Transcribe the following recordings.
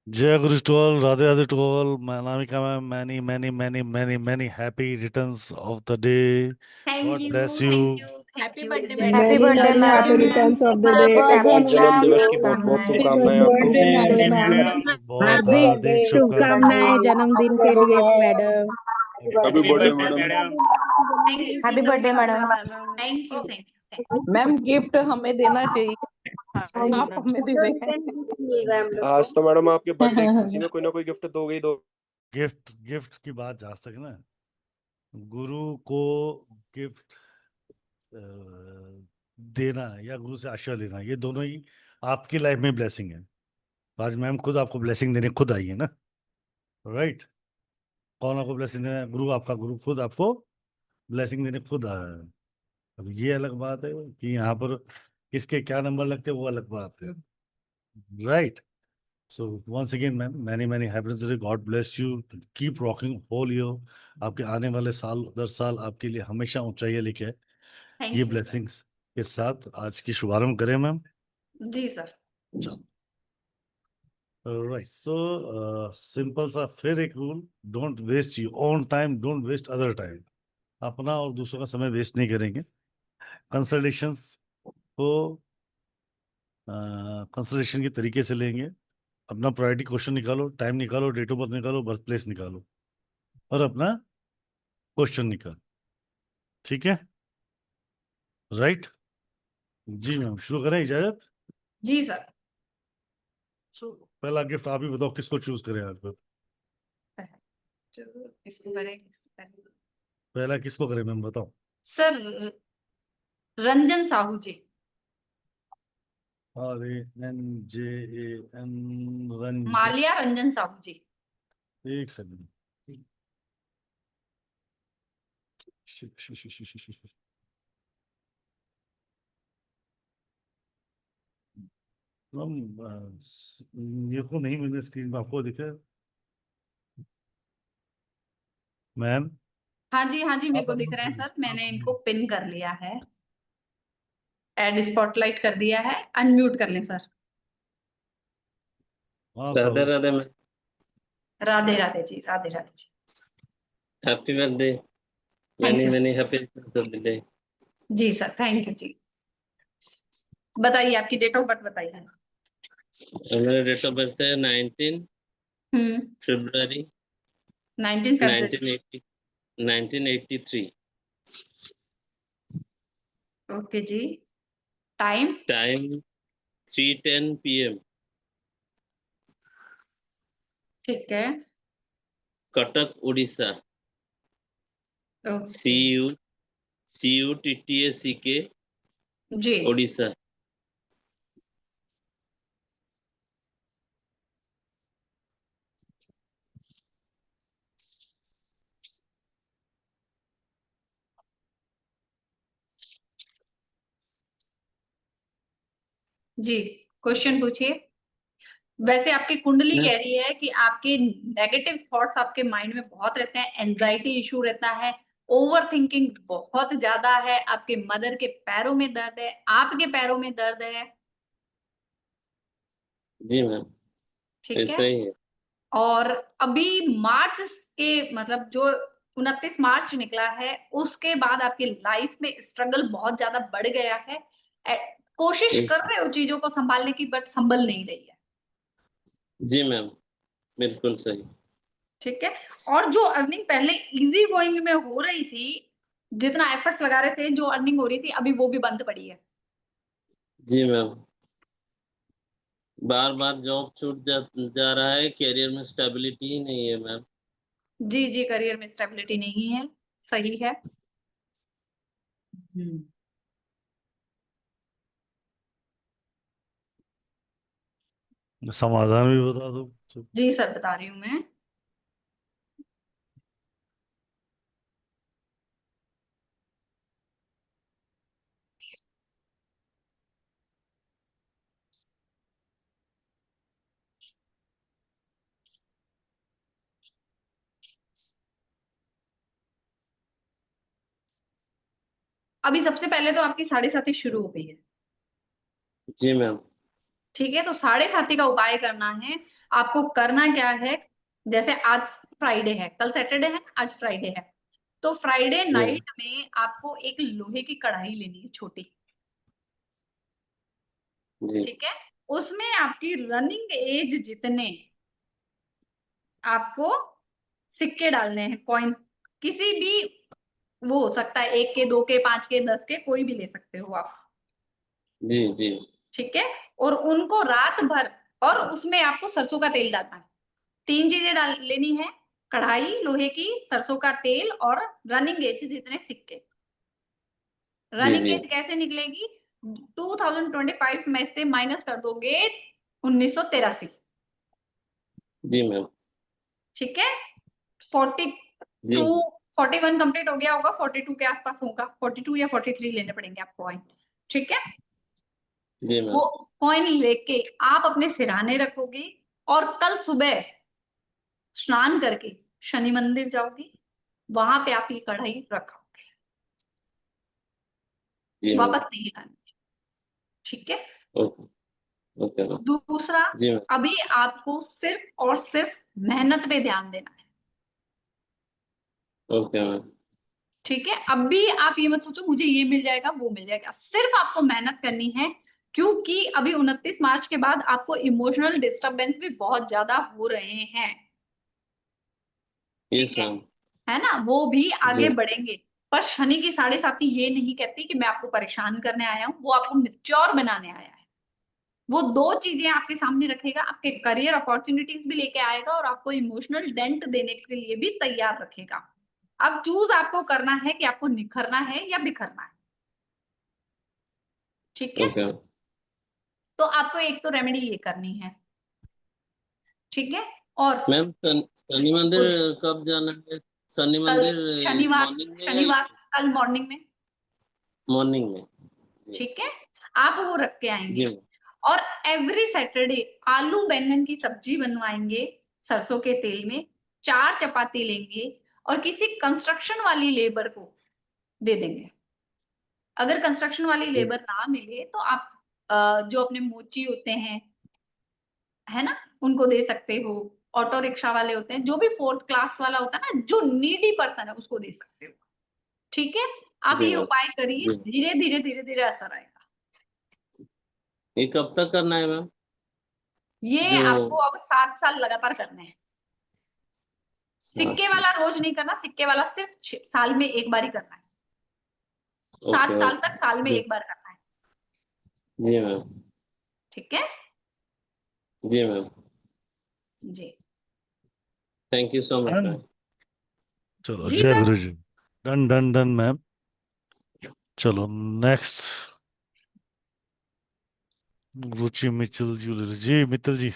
जय गुरु to all, Radhe Radhe to all. Anamika ma'am, many many many many many happy returns of the day. Thank god you, bless you. thank you, thank you. birthday, जय madam. Happy Guru birthday, Radhe happy Radhe ma'am. returns of the Happy day. birthday, God bless ma'am. you. जन्मदिवस की बहुत बहुत Happy शुभकामनाएं birthday, आपको। Ma'am. बहुत हार्दिक हार्दिक शुभकामनाएं शुभकामनाएं। जन्मदिन के लिए madam. Happy birthday madam. Thank you, Happy जी, birthday, सब। madam. Thank you, thank you, thank you. Ma'am gift हमें देना चाहिए, आप हमें दे दें। आज तो मैडम आपके बर्थडे की खुशी में कोई ना कोई गिफ्ट दोगे ही दो। गिफ्ट गिफ्ट की बात जहाँ तक ना, गुरु को गिफ्ट देना या गुरु से आशीर्वाद लेना, ये दोनों ही आपकी लाइफ में ब्लेसिंग है। तो आज मैम खुद आपको ब्लेसिंग देने खुद आई है ना, राइट। कौन आपको ब्लेसिंग देना है? गुरु, आपका गुरु खुद आपको ब्लेसिंग देने खुद आया है। अब ये अलग बात है कि यहाँ पर किसके क्या नंबर लगते हैं, वो अलग बात है, right. So once again ma'am, many many happy, god bless you, keep rocking whole year. आपके आने वाले साल 10 साल आपके लिए हमेशा ऊंचाइयां लेके आए। Thank ये you, sir. ब्लेसिंग्स के साथ आज की शुभारंभ करें मैम। जी सर। चलो, राइट। सो सिंपल सा फिर एक rule, don't waste your own time, don't waste other time. अपना और दूसरों का समय वेस्ट नहीं करेंगे। कंसल्टेशंस को कंसल्टेशन के तरीके से लेंगे। अपना प्रायोरिटी क्वेश्चन निकालो, टाइम निकालो, डेट ऑफ बर्थ निकालो, बर्थ प्लेस निकालो और अपना क्वेश्चन निकालो, ठीक है, राइट। जी मैम, शुरू करें, इजाजत। जी सर। पहला गिफ्ट आप ही बताओ, किसको चूज करें आज पर? किसको करें, किसको करें? पहला किसको करें मैम, बताओ। सर, रंजन साहू जी। RANJAN, रंजन। मालिया रंजन साहू जी। एक सेकंड। मैम ये को नहीं, मैंने स्क्रीन पे आपको दिखा मैम? हाँ जी, हाँ जी, मेरे आप को दिख रहे हैं सर। मैंने इनको पिन कर लिया है, एड स्पॉटलाइट कर दिया है। अनम्यूट कर लें सर। हाँ Radhe sir, Radhe ma'am. Radhe Radhe ji, Radhe Radhe ji. Happy birthday, thank many you many happy returns of the day. जी सर, थैंक यू जी। बताइए आपकी डेट ऑफ बर्थ बताइए। मेरा डेट ऑफ बर्थ है 19 फरवरी 19 फरवरी। 1980 1983। ओके जी। टाइम? Time 3:10 PM। ठीक है। कटक उड़ीसा। ओके CUTTACK जी। उड़ीसा। जी, क्वेश्चन पूछिए। वैसे आपकी कुंडली कह रही है कि आपके नेगेटिव थॉट्स आपके माइंड में बहुत रहते हैं, एंजाइटी इशू रहता है, ओवर थिंकिंग बहुत ज्यादा है, आपके मदर के पैरों में दर्द है, आपके पैरों में दर्द है। जी मैम, ठीक ऐसा है। ही है। और अभी मार्च के मतलब जो 29 मार्च निकला है, उसके बाद आपकी लाइफ में स्ट्रगल बहुत ज्यादा बढ़ गया है। कोशिश कर रहे हो चीजों को संभालने की, बट संभल नहीं रही है। जी मैम, बिल्कुल सही। ठीक है। और जो अर्निंग पहले इजी गोइंग में हो रही थी, जितना एफर्ट्स लगा रहे थे, जो अर्निंग हो रही थी, अभी वो भी बंद पड़ी है। जी मैम, बार बार जॉब छूट जा रहा है, करियर में स्टेबिलिटी ही नहीं है मैम। जी जी, करियर में स्टेबिलिटी नहीं है, सही है। समाधान भी बता दो। जी सर, बता रही हूँ मैं। अभी सबसे पहले तो आपकी 7.5 शुरू हो गई है। जी मैम। ठीक है, तो 7:30 का उपाय करना है। आपको करना क्या है, जैसे आज फ्राइडे है, कल सैटरडे है, आज फ्राइडे है, तो फ्राइडे नाइट में आपको एक लोहे की कढ़ाई लेनी है छोटी, जी ठीक है। उसमें आपकी रनिंग एज जितने आपको सिक्के डालने हैं, कॉइन, किसी भी, वो हो सकता है 1 के, 2 के, 5 के, 10 के, कोई भी ले सकते हो आप, जी जी ठीक है। और उनको रात भर, और उसमें आपको सरसों का तेल डालना है। 3 चीजें डाल लेनी है, कढ़ाई लोहे की, सरसों का तेल और रनिंग एज जितने सिक्के। जी रनिंग जी एज कैसे निकलेगी, 2025 में से माइनस कर दोगे 1983, जी मैम ठीक है। 42 जी 41 कंप्लीट हो गया होगा, 42 के आसपास होगा, 42 या 43 लेने पड़ेंगे आपको कॉइन, ठीक है। जी वो मैम कॉइन लेके आप अपने सिरहाने रखोगे, और कल सुबह स्नान करके शनि मंदिर जाओगे, वहां पे आप ये कढ़ाई रखोगे, जी मैम वापस नहीं लानी, ठीक है। ओके ओके मैम दूसरा, जी मैम अभी आपको सिर्फ और सिर्फ मेहनत पे ध्यान देना है, ओके मैम ठीक है। अभी आप ये मत सोचो मुझे ये मिल जाएगा वो मिल जाएगा, सिर्फ आपको मेहनत करनी है, क्योंकि अभी 29 मार्च के बाद आपको इमोशनल डिस्टरबेंस भी बहुत ज्यादा हो रहे हैं, यस ठीक है मैम है ना, वो भी आगे जी बढ़ेंगे। पर शनि की 7:30 ये नहीं कहती कि मैं आपको परेशान करने आया हूँ, वो आपको मिच्योर बनाने आया है। वो 2 चीजें आपके सामने रखेगा, आपके करियर अपॉर्चुनिटीज भी लेके आएगा, और आपको इमोशनल डेंट देने के लिए भी तैयार रखेगा। अब चूज आपको करना है कि आपको निखरना है या बिखरना है, ठीक है। ओके मैम तो आपको एक तो रेमेडी ये करनी है, ठीक है। और मैम शनि मंदिर कब जाना है? शनि कल मंदिर शनिवार, मॉर्निंग में या शनिवार कल मॉर्निंग में, मॉर्निंग में? जी ठीक है, आप वो रख के आएंगे। जी और एवरी सैटरडे आलू बैंगन की सब्जी बनवाएंगे सरसों के तेल में, 4 चपाती लेंगे, और किसी कंस्ट्रक्शन वाली लेबर को दे देंगे। अगर कंस्ट्रक्शन वाली जी लेबर ना मिले तो आप जो अपने मोची होते हैं, है ना, उनको दे सकते हो। ऑटो रिक्शा वाले होते हैं, जो भी 4th क्लास वाला होता है ना, जो नीडी पर्सन है उसको दे सकते हो, ठीक है। आप जी ये मैम उपाय करिए, जी धीरे धीरे धीरे धीरे असर आएगा। ये कब तक करना है मैम? ये जो आपको अब 7 साल लगातार करने हैं। सिक्के वाला रोज नहीं करना, सिक्के वाला सिर्फ साल में एक बार ही करना है, ओके 7 साल ओके तक साल में जी एक बार करना है, जी मैम ठीक है जी मैम जी। Thank you so much done. Ma'am चलो जी जय सर। गुरु जी। Done done done ma'am. चलो next, Ruchi Mittal ji Mittal ji.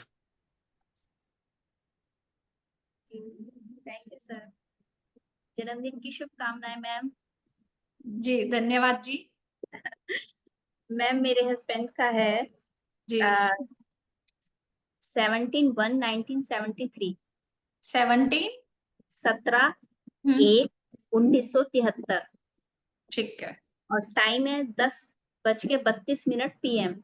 Thank you sir. जन्मदिन की शुभकामनाएं मैम। जी धन्यवाद जी। मैम मेरे हस्बैंड का है जी 17/1/1973, 17, 17/1/1973, ठीक है। और टाइम है 10:32 PM।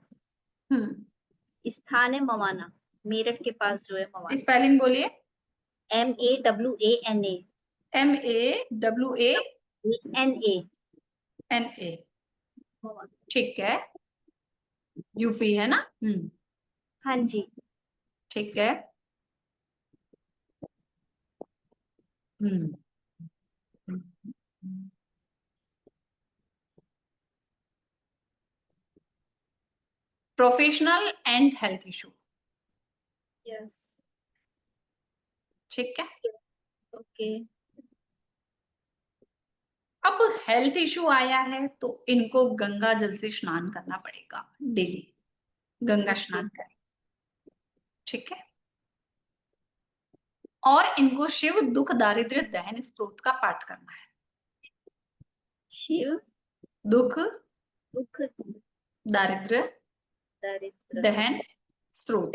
स्थान है मवाना, मेरठ के पास जो है मवाना। स्पेलिंग बोलिए। MAWANA MAWANA, ठीक है, यूपी है ना। हाँ जी। ठीक है। Professional and health issue, yes ठीक है। ओके। अब हेल्थ इशू आया है तो इनको गंगा जल से स्नान करना पड़ेगा डेली, गंगा स्नान करें, ठीक है। और इनको शिव दुख दारिद्र्य दहन स्तोत्र का पाठ करना है। शिव दुख दुख दारिद्र्य दरिद्र दहन स्त्रोत।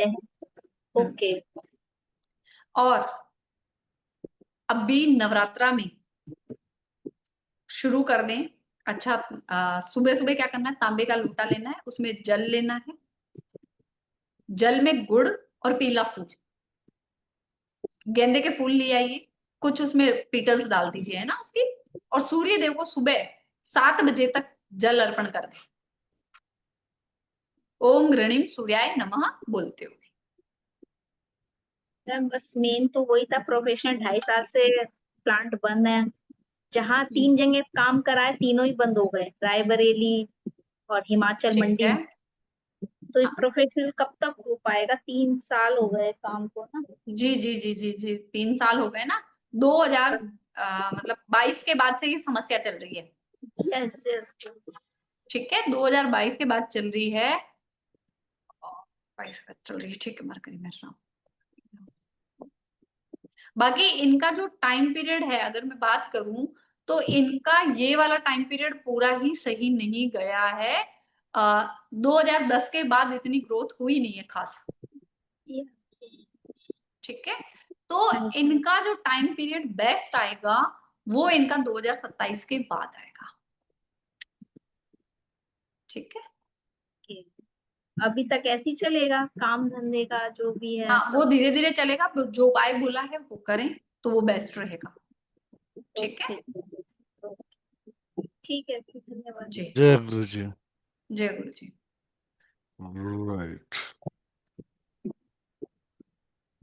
ओके। और अभी नवरात्रा में शुरू कर दें। अच्छा, सुबह सुबह क्या करना है, तांबे का लोटा लेना है, उसमें जल लेना है, जल में गुड़ और पीला फूल, गेंदे के फूल ले आइए, कुछ उसमें पीटल्स डाल दीजिए, है ना उसकी, और सूर्य देव को सुबह 7 बजे तक जल अर्पण कर दें, ओम ऋणिम सूर्याय नमः बोलते हुए। मैम बस मेन तो वही था, प्रोफेशनल 2.5 साल से प्लांट बंद है, जहाँ 3 जगह काम कराए तीनों ही बंद हो गए, रायबरेली और हिमाचल ठीक मंडी। है, तो ये प्रोफेशनल कब तक हो पाएगा? 3 साल हो गए काम को ना। जी जी जी जी जी, 3 साल हो गए ना। 2000 मतलब 22 के बाद से ये समस्या चल रही है, यस यस। ठीक है, 2022 के बाद चल रही है, 22 के बाद चल रही है, ठीक है, मरकरी मेरा। बाकी इनका जो टाइम पीरियड है, अगर मैं बात करूं तो इनका ये वाला टाइम पीरियड पूरा ही सही नहीं गया है। 2010 के बाद इतनी ग्रोथ हुई नहीं है खास, ठीक है। तो इनका जो टाइम पीरियड बेस्ट आएगा वो इनका 2027 के बाद आएगा, ठीक है। अभी तक ऐसे ही चलेगा काम धंधे का जो भी है? हाँ, वो धीरे धीरे चलेगा, जो उपाय बोला है वो करें तो वो बेस्ट रहेगा, ठीक है। ठीक है, धन्यवाद। जी, जय गुरु जी। जय गुरु जी। राइट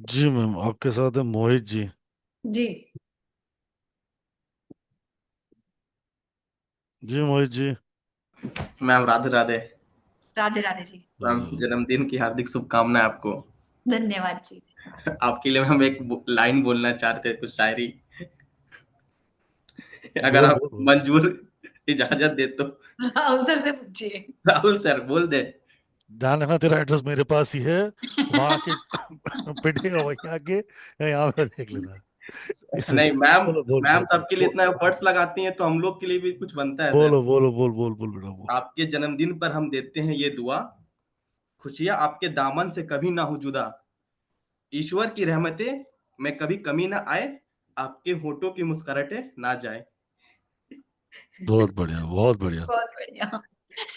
जी मैम, आपके साथ है मोहित जी। जी जी मोहित जी। मैम राधे राधे। राधे राधे जी। मैम जन्मदिन की हार्दिक शुभकामनाएं आपको। धन्यवाद जी। आपके लिए हम एक लाइन बोलना चाहते थे, कुछ शायरी, अगर बोल आप बोल बोल। मंजूर इजाजत दे तो। राहुल सर से पूछिए। राहुल सर बोल दे। ध्यान रखना, तेरा एड्रेस मेरे पास ही है, वहां आके पिटेगा, वहीं आके यहाँ पे देख लेना। नहीं मैम, बोलो बोल मैम बोल सबके लिए इतना बोल एफर्ट्स लगाती हैं तो हम लोग के लिए भी कुछ बनता है सर। बोलो बोलो बोल बोल बोल बेटा बोल। आपके जन्मदिन पर हम देते हैं ये दुआ, खुशियां आपके दामन से कभी ना हो जुदा, ईश्वर की रहमतें में कभी कमी ना आए, आपके होठों की मुस्कुराहटें ना जाए। बहुत बढ़िया बहुत बढ़िया। बहुत बढ़िया।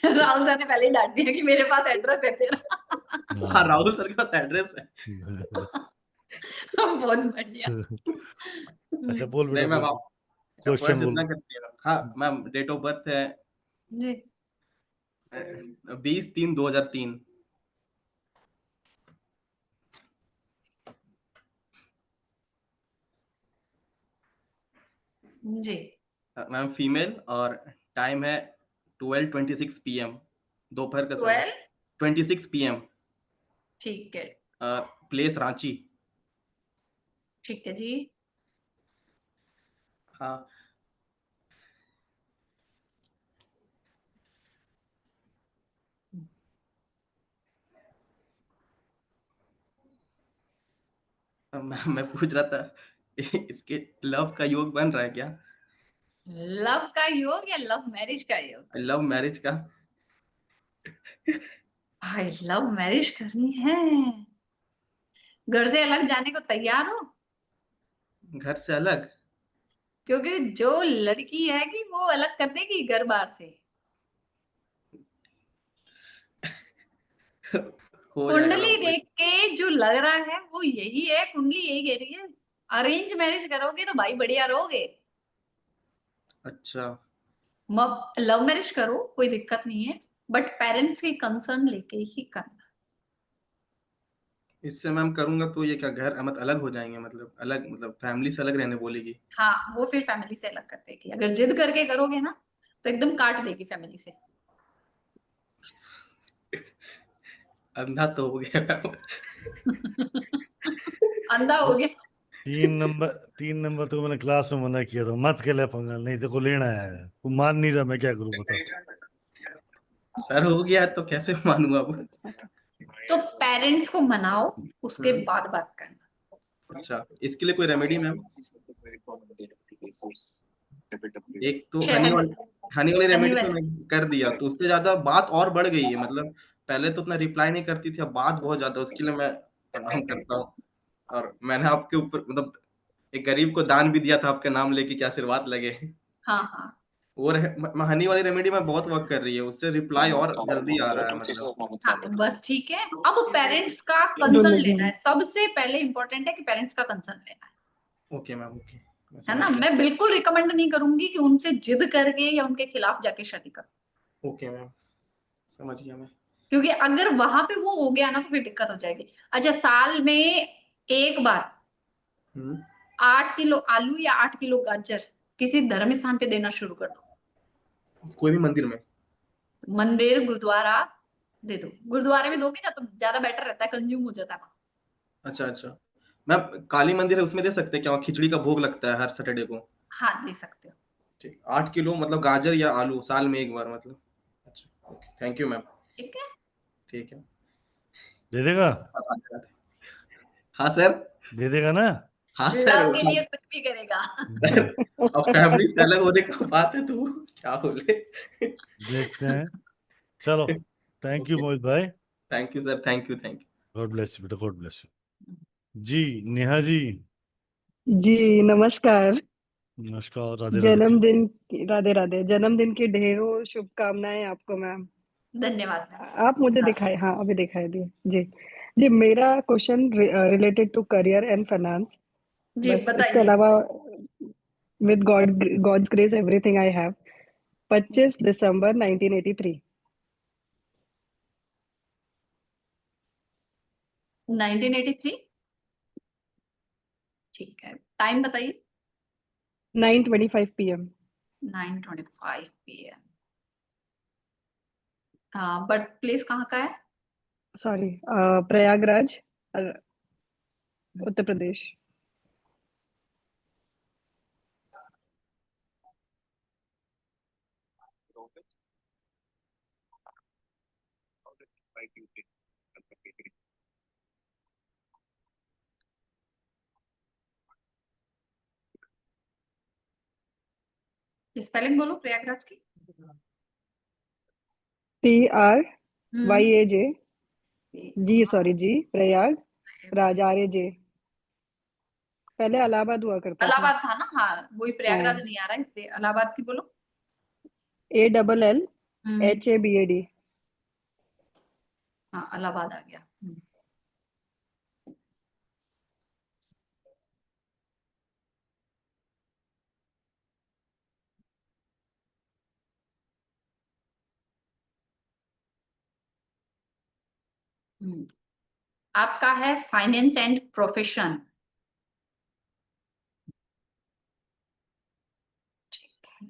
राहुल सर ने पहले ही डांट दिया कि मेरे पास एड्रेस है तेरा। हाँ, राहुल सर के पास एड्रेस है। बहुत बढ़िया। अच्छा बोल बेटा नहीं मैम, बोल, आप क्वेश्चन एफर्ट्स बोल। इतना करती है। हाँ मैम, डेट ऑफ बर्थ है जी 20/3/2003। जी मैम फीमेल, और टाइम है 12:26 PM, दोपहर का समय। 26 PM। ठीक है, प्लेस रांची। ठीक है जी। हाँ मैं पूछ रहा था, इसके लव का योग बन रहा है क्या? लव का योग या लव मैरिज का योग? लव मैरिज का। भाई लव मैरिज करनी है, घर से अलग जाने को तैयार हो? घर से अलग? क्योंकि जो लड़की है कि वो अलग कर देगी घर बार से। हो जाएगा कुंडली मैम। देख के जो लग रहा है वो यही है, कुंडली यही कह रही है। अरेंज मैरिज करोगे तो भाई बढ़िया रहोगे, अच्छा, लव मैरिज करो कोई दिक्कत नहीं है, बट पेरेंट्स की कंसर्न लेके ही करना। इससे मैम करूंगा तो ये क्या घर मतलब अलग हो जाएंगे, मतलब अलग, मतलब फैमिली से अलग रहने बोलेगी? हाँ, वो फिर फैमिली से अलग कर देगी, अगर जिद करके करोगे ना तो एकदम काट देगी फैमिली से। अंधा तो हो गया मैम। अंधा हो गया। 3 नंबर तो मैंने क्लास में मना किया था, मत खेले पंगा, नहीं तो को लेना है, तू मान नहीं रहा, मैं क्या करूं बता। सर हो गया तो कैसे मानूं अब? तो पेरेंट्स को मनाओ, उसके बाद बात करना। अच्छा, इसके लिए कोई रेमेडी मैम? एक तो शहद, हनी वाली हनी रेमेडी तो वाला। मैं कर दिया, तो उससे ज्यादा बात और बढ़ गई है, मतलब पहले तो उतना रिप्लाई नहीं करती थी, अब बात बहुत ज्यादा, उसके लिए मैं प्रणाम करता हूँ। और मैंने आपके ऊपर मतलब एक गरीब को दान भी दिया था, आपका नाम लेके, क्या आशीर्वाद लगे। हाँ हाँ, और हनी वाली रेमेडी में बहुत वर्क कर रही है, उससे रिप्लाई और जल्दी आ रहा है मतलब। हाँ तो बस ठीक है। अब पेरेंट्स का कंसर्न लेना है, सबसे पहले इंपॉर्टेंट है कि पेरेंट्स का कंसर्न लेना है। ओके मैम, ओके है ना, मैं बिल्कुल रिकमेंड नहीं करूंगी कि उनसे जिद करके या उनके खिलाफ जाके शादी करो। ओके मैम, समझ गया मैं। क्योंकि अगर वहां पे वो हो गया ना तो फिर दिक्कत हो जाएगी। अच्छा, साल में एक बार 8 किलो आलू या 8 किलो गाजर किसी धर्म स्थान पे देना शुरू कर दो। कोई भी मंदिर में? मंदिर, गुरुद्वारा दे दो। गुरुद्वारे में दोगे तो ज्यादा बेटर रहता है, कंज्यूम हो जाता है वहाँ। अच्छा अच्छा मैम, काली मंदिर है उसमें दे सकते हैं क्या? वहाँ खिचड़ी का भोग लगता है हर सैटरडे को। हाँ दे सकते हो। ठीक, 8 किलो मतलब गाजर या आलू साल में एक बार मतलब। अच्छा ओके, थैंक यू मैम। ठीक है, ठीक है। दे देगा? हाँ सर। दे देगा ना? हाँ सर। लव के लिए कुछ भी करेगा। अब फैमिली से अलग होने की बात है तो क्या बोले। देखते हैं। चलो, थैंक यू मोहित भाई। Thank you sir, thank you thank you. God bless you बेटा, गॉड ब्लेस यू। जी नेहा जी, जी नमस्कार। नमस्कार, राधे राधे। जन्मदिन राधे राधे, जन्मदिन की ढेरों शुभकामनाएं आपको मैम। धन्यवाद मैम। आप मुझे दिखाए, हाँ अभी दिखाई दिए जी। जी मेरा question related to career and finance, जी बस इसके बताइए। अलावा with God's grace everything I have. 25 दिसंबर 1983। 1983। ठीक है, टाइम बताइए। 9:25 PM। 9:25 PM। हाँ, बट प्लेस कहाँ का है? सॉरी, प्रयागराज, उत्तर प्रदेश। स्पेलिंग बोलो प्रयागराज की। PRYAJ, जी सॉरी जी, प्रयाग, राजारे जे। पहले इलाहाबाद हुआ करता था। इलाहाबाद था ना, हाँ वही, प्रयागराज हाँ, नहीं आ रहा है इसलिए इलाहाबाद की बोलो। ALLHABAD। हाँ इलाहाबाद आ गया। आपका है फाइनेंस एंड प्रोफेशन। ठीक है।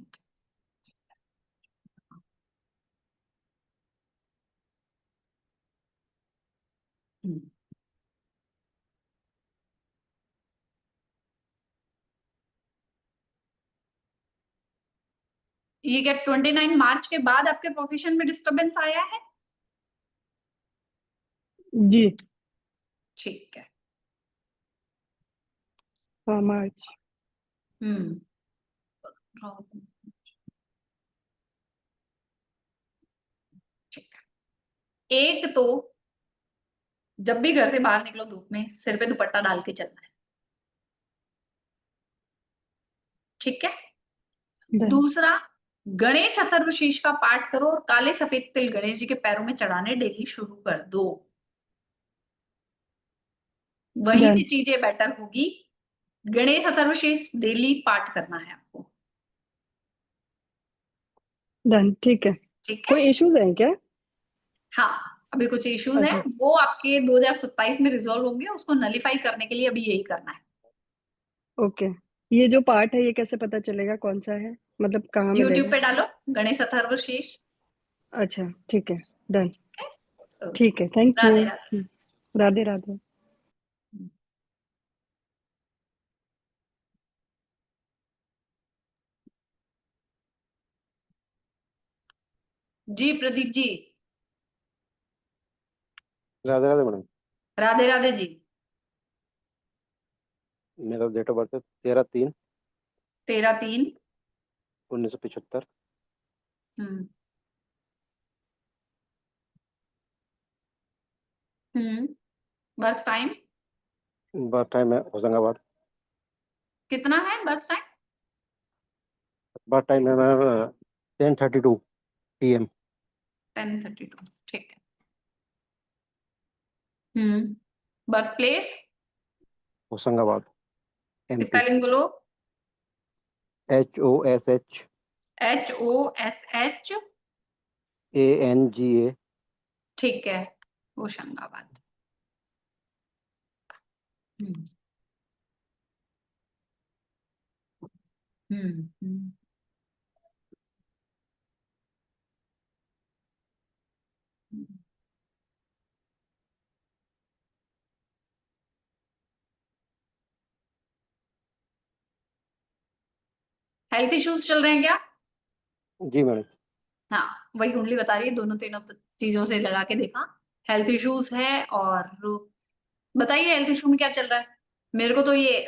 ये क्या 29 मार्च के बाद आपके प्रोफेशन में डिस्टरबेंस आया है? जी ठीक है। हाँ, मार्च। हम्म ठीक है। एक तो जब भी घर से बाहर निकलो धूप में सिर पे दुपट्टा डाल के चलना है। ठीक है। Done. दूसरा, गणेश अथर्वशीष का पाठ करो और काले सफेद तिल गणेश जी के पैरों में चढ़ाने डेली शुरू कर दो। वहीं Done. से चीजें बेटर होगी। गणेश अथर्वशीष डेली पाठ करना है आपको। Done. ठीक है। ठीक है। कोई इश्यूज हैं क्या? हाँ, अभी कुछ इश्यूज हैं, अच्छा, वो आपके 2027 में रिजॉल्व होंगे। उसको नलीफाई करने के लिए अभी यही करना है। ओके। ये जो पार्ट है ये कैसे पता चलेगा कौन सा है, मतलब कहाँ यूट्यूब मिलेगा? पे डालो गणेश अथर्वशीष। अच्छा ठीक है, डन। ओके, ठीक है, थैंक राधे यू। राधे। राधे राधे। जी प्रदीप जी। राधे राधे मैडम। राधे राधे जी। मेरा डेट ऑफ बर्थ है 13/3/1975। 13/3। Hmm hmm birth time birth time है होशंगाबाद। कितना है बर्थ टाइम? बर्थ टाइम है मैम 10:32 PM। 10:32, ठीक है। Birth place, Hoshangabad MP। Spelling बोलो। HOSH HOSH, ANGA। ठीक है, Hoshangabad. Hmm hmm. Health issues चल रहे हैं क्या? जी मैडम। हाँ, वही कुंडली बता रही है, दोनों तीनों चीजों से लगा के देखा, हेल्थ इश्यूज है। और बताइए हेल्थ इशू में क्या चल रहा है? मेरे को तो ये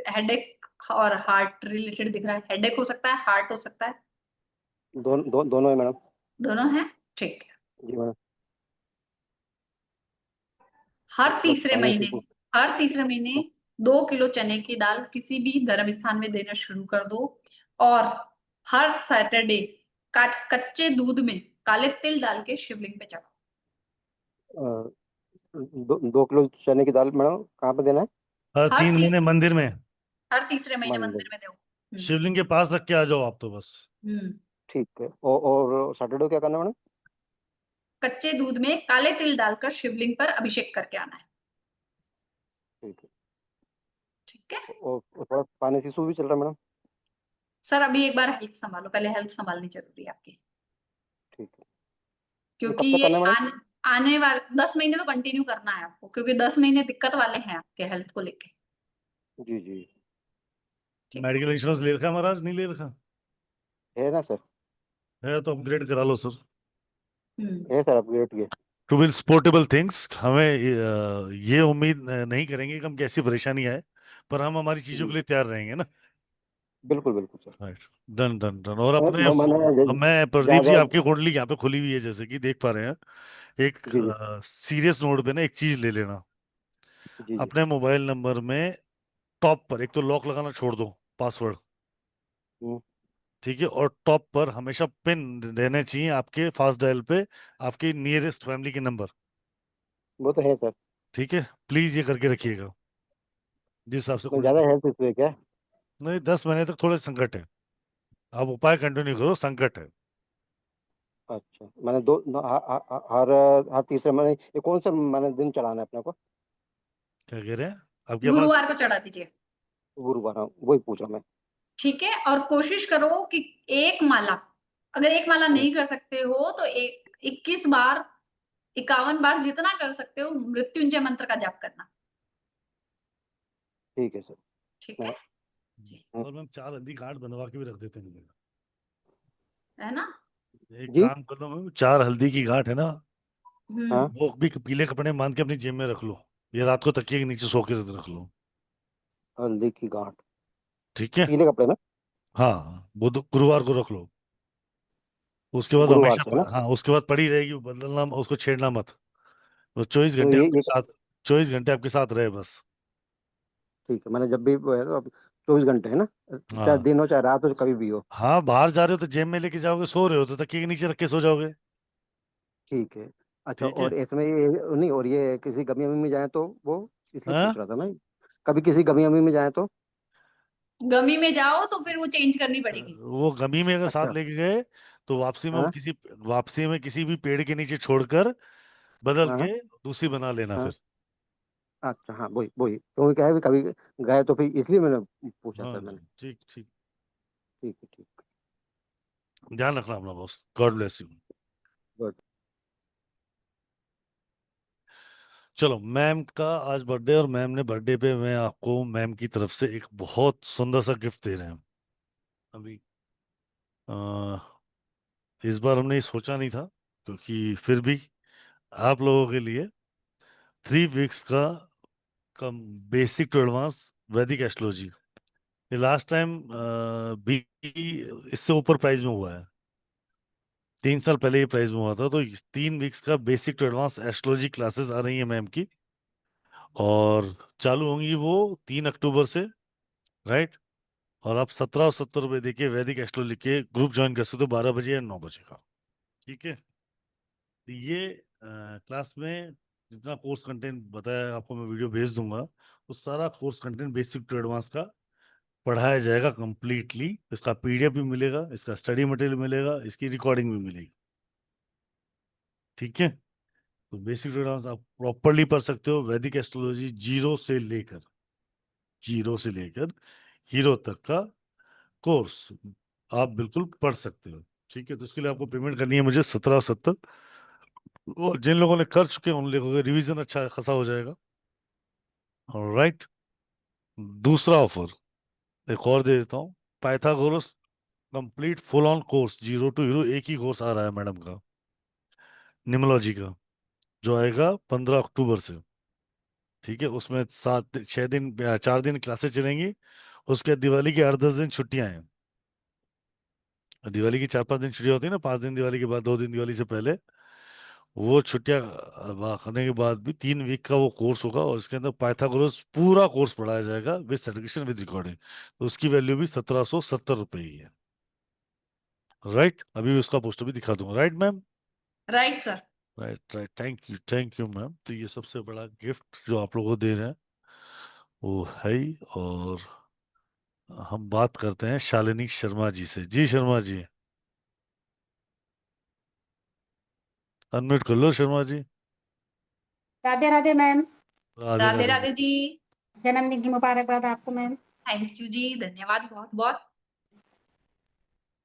हेडेक और हार्ट रिलेटेड दिख रहा है। हेडेक हो सकता है, हार्ट हो सकता है, दोनों है मैडम। दोनों है, ठीक है। जी मैडम। हर बस तीसरे फाइनेंस महीने, इशू। हर तीसरे महीने 2 किलो चने की दाल किसी भी धर्म स्थान में देना शुरू कर दो। और हर सैटरडे कच्चे दूध में काले तिल डाल के शिवलिंग पे चढ़ाओ। 2 किलो चने की दाल मैडम कहाँ पे देना है? हर हर 3 महीने मंदिर में हर तीसरे महीने मंदिर। मंदिर में दो। शिवलिंग के पास रख के आ जाओ आप तो बस। हम्म ठीक है। और सैटरडे क्या करना है मैडम? कच्चे दूध में काले तिल डालकर शिवलिंग पर अभिषेक करके आना है, ठीक है। ठीक है। और थोड़ा फाइनेंस इशू भी चल रहा है मैडम। सर अभी एक बार हेल्थ संभालो, पहले हेल्थ संभालनी जरूरी है आपकी, ठीक है। ये क्योंकि कब तक ये करना है मैडम? आने वाले 10 महीने तो कंटिन्यू करना है आपको, क्योंकि 10 महीने दिक्कत वाले हैं आपके हेल्थ को लेके, जी जी। ठीक है। मेडिकल इंश्योरेंस ले रखा महाराज, नहीं ले रखा? है ना सर? है तो अपग्रेड करा लो सर। है सर, अपग्रेड किए। To will portable things. हमें ये उम्मीद नहीं करेंगे कि हम कैसी परेशानी आए, पर हम हमारी चीजों के जी लिए तैयार रहेंगे ना। बिल्कुल बिल्कुल sir. Right, done done done. और अपने मैंने मैं प्रदीप जी ज्यादा। आपकी कुंडली यहाँ पे खुली हुई है, जैसे कि देख पा रहे हैं। एक जी जी सीरियस नोट पे ना एक चीज ले लेना। जी जी। अपने मोबाइल नंबर में टॉप पर एक तो लॉक लगाना छोड़ दो, पासवर्ड, हम्म, ठीक है। और टॉप पर हमेशा पिन देने चाहिए आपके फास्ट डायल पे, आपके नियरेस्ट फैमिली के नंबर, वो तो है सर। ठीक है। प्लीज ये करके रखिएगा जिस हिसाब से मैं कुंडली। ज्यादा हेल्थ इशू है क्या? नहीं, 10 महीने तक थोड़े संकट है, आप उपाय कंटिन्यू करो, संकट है। अच्छा, मैंने हर हर तीसरे महीने ये कौन सा मैंने दिन चढ़ाना है अपने को? क्या कह रहे हैं? आपकी आवाज। गुरुवार को चढ़ा दीजिए, गुरुवार, हाँ, वही पूछ रहा मैं। ठीक है। और कोशिश करो कि एक माला, अगर एक माला हम्म, नहीं कर सकते हो तो 21 बार, 51 बार, जितना कर सकते हो मृत्युंजय मंत्र का जाप करना, ठीक है सर। ठीक है मैं जी, और मैम 4 हल्दी गांठ बनवा के भी रख देते हैं। है ना। एक जी। काम कर लो मैम, 4 हल्दी की गांठ है ना, हम्म हाँ, वो भी पीले कपड़े में बांध के अपनी जेब में रख लो, या रात को तकिए के नीचे सो के रख लो, हल्दी की गांठ ठीक है। पीले कपड़े में। हाँ, बुध गुरुवार को रख लो। उसके बाद गुरुवार हमेशा से है ना? हाँ, उसके बाद पड़ी रहेगी, वो बदलना, उसको छेड़ना मत। वो 24 तो घंटे आपके ये साथ, 24 घंटे आपके साथ रहे बस। ठीक है, मैंने जब भी वो है तो अब 24 घंटे है ना? चाहे हाँ दिन हो चाहे रात हो, कभी भी हो। हाँ, बाहर जा रहे हो तो जेब में लेके जाओगे, सो रहे हो तो तकिए के नीचे रख के सो जाओगे, ठीक है। अच्छा, ठीक है। और इसमें ये नहीं, और ये किसी गमी अमी में जाए तो वो, इसलिए हाँ, पूछ रहा था मैं। कभी किसी गमी अमी में जाए तो? गमी में जाओ तो फिर वो चेंज करनी पड़ेगी। वो गमी में अगर साथ अच्छा। लेके गए तो हाँ वापसी में किसी भी पेड़ के नीचे छोड़कर बदल हाँ के दूसरी बना लेना हाँ। फिर। अच्छा, हाँ, वही वही, क्योंकि क्या है भी कभी गए तो फिर इसलिए मैंने पूछा हाँ सर मैंने। जी, ठीक ठीक। ठीक है, ठीक। ध्यान रखना अपना boss, God bless you. Good. चलो, मैम का आज बर्थडे, और मैम ने बर्थडे पे मैं आपको मैम की तरफ से एक बहुत सुंदर सा गिफ्ट दे रहे हैं अभी। अ, इस बार हमने ये सोचा नहीं था, क्योंकि फिर भी आप लोगों के लिए 3 वीक्स का बेसिक टू एडवांस वैदिक एस्ट्रोलॉजी, ये लास्ट टाइम भी इससे ऊपर प्राइस में हुआ है। 3 साल पहले ये प्राइस में हुआ था। तो 3 वीक्स का basic to advance astrology classes आ रही है मैम की, और चालू होंगी वो 3 अक्टूबर से, राइट। और आप 1770 रुपये देके वैदिक एस्ट्रोलॉजी के ग्रुप ज्वाइन कर सकते हो 12 बजे या 9 बजे का। ठीक है, तो ये क्लास में जितना कोर्स कंटेंट बताया आपको, मैं वीडियो भेज दूंगा, वो सारा course content basic to advance का पढ़ाया जाएगा कंप्लीटली। इसका पीडीएफ भी मिलेगा, इसका स्टडी मटेरियल मिलेगा, इसकी रिकॉर्डिंग भी मिलेगी। ठीक है, तो बेसिक टू एडवांस आप प्रॉपरली पढ़ सकते हो। वैदिक एस्ट्रोलॉजी जीरो से लेकर हीरो तक का कोर्स आप बिल्कुल पढ़ सकते हो। ठीक है, तो इसके लिए आपको पेमेंट करनी है मुझे 1770, और जिन लोगों ने कर चुके हैं उन लोगों का रिवीजन अच्छा खासा हो जाएगा। ऑलराइट, दूसरा ऑफर एक और दे देता हूँ, Pythagoras complete full on course 0 to hero, एक ही कोर्स आ रहा है मैडम का, निमोलॉजी का, जो आएगा 15 अक्टूबर से। ठीक है, उसमें 4 दिन क्लासेस चलेंगी। उसके बाद दिवाली की 8-10 दिन छुट्टियां हैं। दिवाली की 4-5 दिन छुट्टियां होती है ना, 5 दिन दिवाली के बाद, 2 दिन दिवाली से पहले। वो छुट्टियां करने के बाद भी 3 वीक का वो कोर्स होगा, और इसके अंदर पाइथागोरस पूरा कोर्स पढ़ाया जाएगा विद सर्टिफिकेशन विद रिकॉर्डिंग। तो उसकी वैल्यू भी 1770 रुपये ही है। राइट, अभी उसका पोस्टर भी दिखा दूंगा। Right ma'am? Right sir. Right, thank you ma'am. तो ये सबसे बड़ा गिफ्ट जो आप लोगों को दे रहे हैं वो है ही। और हम बात करते हैं शालिनी शर्मा जी से। जी शर्मा जी, अनम्यूट कर लो शर्मा जी। राधे राधे मैम। राधे राधे राधे जी। राधे जी। जन्मदिन की मुबारकबाद आपको मैम। थैंक यू जी, धन्यवाद बहुत बहुत।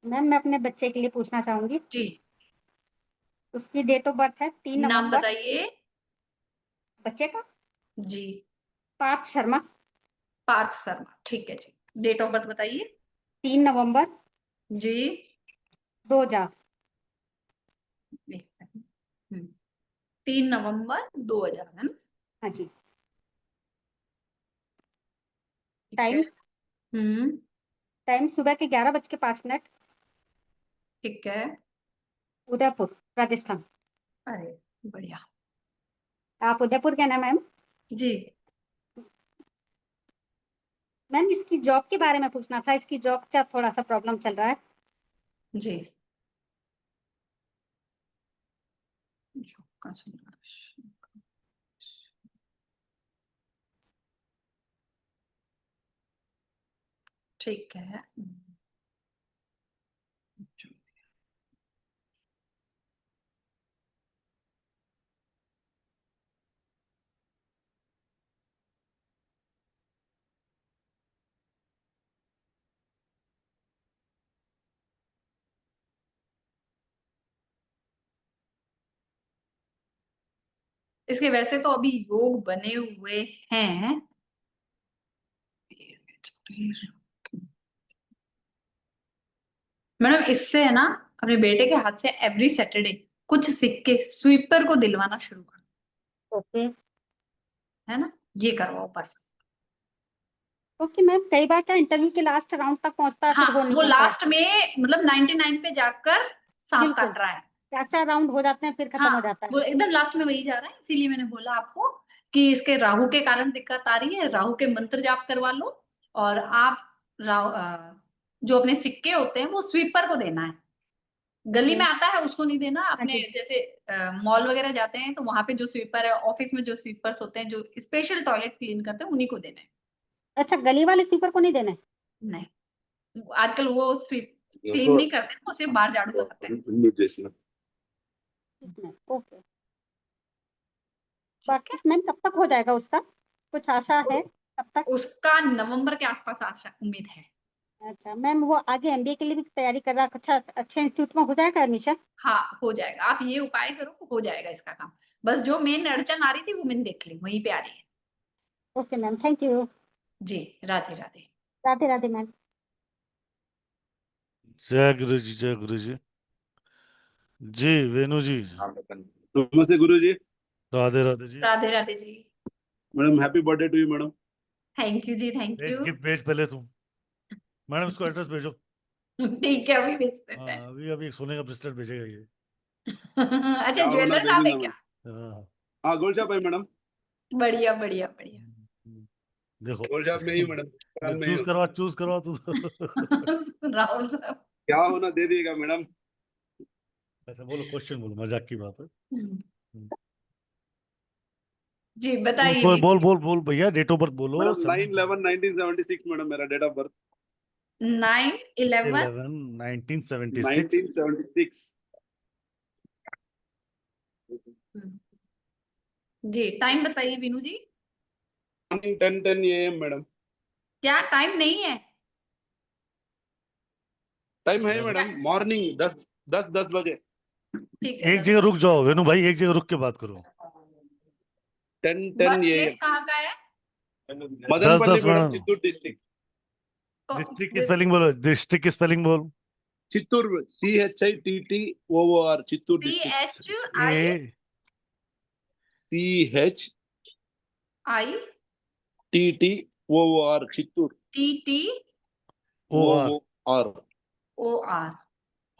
मैम मैं अपने बच्चे के लिए पूछना चाहूंगी, जी, उसकी डेट ऑफ बर्थ है 3 नाम नवंबर। बताइए। बच्चे का जी, पार्थ शर्मा। पार्थ शर्मा, ठीक है जी। डेट ऑफ बर्थ बताइए। 3 नवंबर जी, 2000। 3 नवंबर 2000 है ना? हाँ जी। ठीक टाइम है। टाइम सुबह के 11:05। ठीक है। उदयपुर राजस्थान। अरे बढ़िया। आप उदयपुर के ना मैम? जी, मैम इसकी जॉब के बारे में पूछना था, इसकी जॉब का थोड़ा सा प्रॉब्लम चल रहा है। जी। जॉब का संघर्ष। ठीक है। इसके वैसे तो अभी योग बने हुए हैं। मैडम इससे है ना, अपने बेटे के हाथ से एवरी सैटरडे कुछ सिक्के स्वीपर को दिलवाना शुरू कर, ओके है ना, ये करवाओ बस। ओके मैम, कई बार क्या इंटरव्यू के लास्ट राउंड तक पहुंचता है हाँ, फिर हो नहीं वो पाता है। लास्ट में मतलब 99 पे जाकर सांप बिल्कुल। काट रहा है। 4 राउंड हो जाते हैं फिर खत्म हो हाँ, जाता है। वो एकदम लास्ट में वही जा रहा है, इसीलिए मैंने बोला आपको कि इसके राहु के कारण दिक्कत आ रही है, राहु के मंत्र जाप करवा लो। और आप जो अपने सिक्के होते हैं वो स्वीपर को देना है। गली में आता है उसको नहीं देना। अपने जी। जैसे मॉल वगैरह जाते हैं तो वहां पे जो स्वीपर है, ऑफिस में जो स्वीपर्स होते हैं जो स्पेशल टॉयलेट क्लीन करते हैं, उन्हीं को देना है। अच्छा, गली वाले स्वीपर को नहीं देना है? नहीं, आजकल वो स्वीप क्लीन नहीं करते, वो सिर्फ बाहर झाड़ू लगाते हैं। ओके। बाकी मैम कब तक हो जाएगा उसका, कुछ आशा है कब तक? उसका नवंबर के आसपास आशा उम्मीद है। अच्छा मैम, वो आगे एमबीए के लिए भी तैयारी कर रहा है, अच्छा अच्छे इंस्टीट्यूट में हो जाएगा एडमिशन? हाँ, हो जाएगा। आप ये उपाय करो, हो जाएगा इसका काम। बस जो मेन अड़चन आ रही थी वो मैंने देख ली, वहीं पे आ रही है। Okay ma'am, thank you. जी, राधे राधे। राधे राधे मैम। जय गुरु जी, जय गुरु जी। जी वेणु जी, नमस्ते गुरु जी। Radhe Radhe ji. Radhe Radhe ji. Madam happy birthday to you madam. Thank you जी, थैंक भेज यू। गिफ्ट भेज पहले तुम। मैडम इसको एड्रेस भेजो। ठीक है, अभी भेज देते हैं। हाँ, अभी अभी एक सोने का ब्रेसलेट भेजेगा ये। अच्छा, क्या होना ज्वेलर साहब है भेजूंगा क्या? मैं। हाँ। हाँ गोल्ड शॉप है मैडम। बढ़िया बढ़िया बढ़िया। देखो गोल शॉप में ही मैडम, दुकान में ही चूज करवा तू राहुल साहब। क्या होना दे दिएगा मैडम। अच्छा बोलो, क्वेश्चन बोलो, मजाक की बात है। जी बताइए बोल वीनू बोल जी। बोल बोल भैया, डेट ऑफ बर्थ बोलो। मैडम 9/11/1976 मैडम मेरा डेट ऑफ बर्थ। 9/11 1976। 1976। जी टाइम बताइए Veenu ji. Morning 10:10 AM madam. क्या टाइम नहीं है? टाइम है मैडम, मॉर्निंग 10 बजे। ठीक है एक जगह रुक जाओ वेणु भाई, एक जगह रुक के बात करो। 10:10 बर्थ प्लेस AM। कहाँ का है? Madanapalle 10 madam, madam. Chittoor district. District की स्पेलिंग बोलो, डिस्ट्रिक्ट की स्पेलिंग बोल। Chittoor, CHITTOOR, Chittoor district. CHITTOR Chittoor.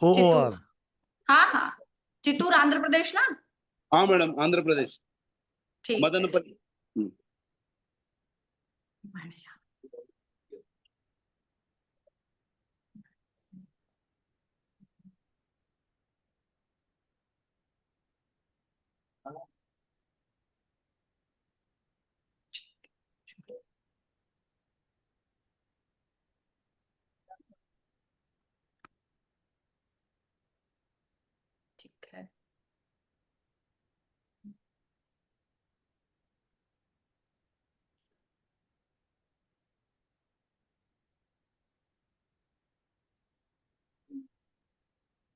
OR। हाँ हाँ, चित्तूर आंध्र प्रदेश ना? हाँ मैडम, आंध्र प्रदेश, ठीक है। मदनपल्ली। बढ़िया।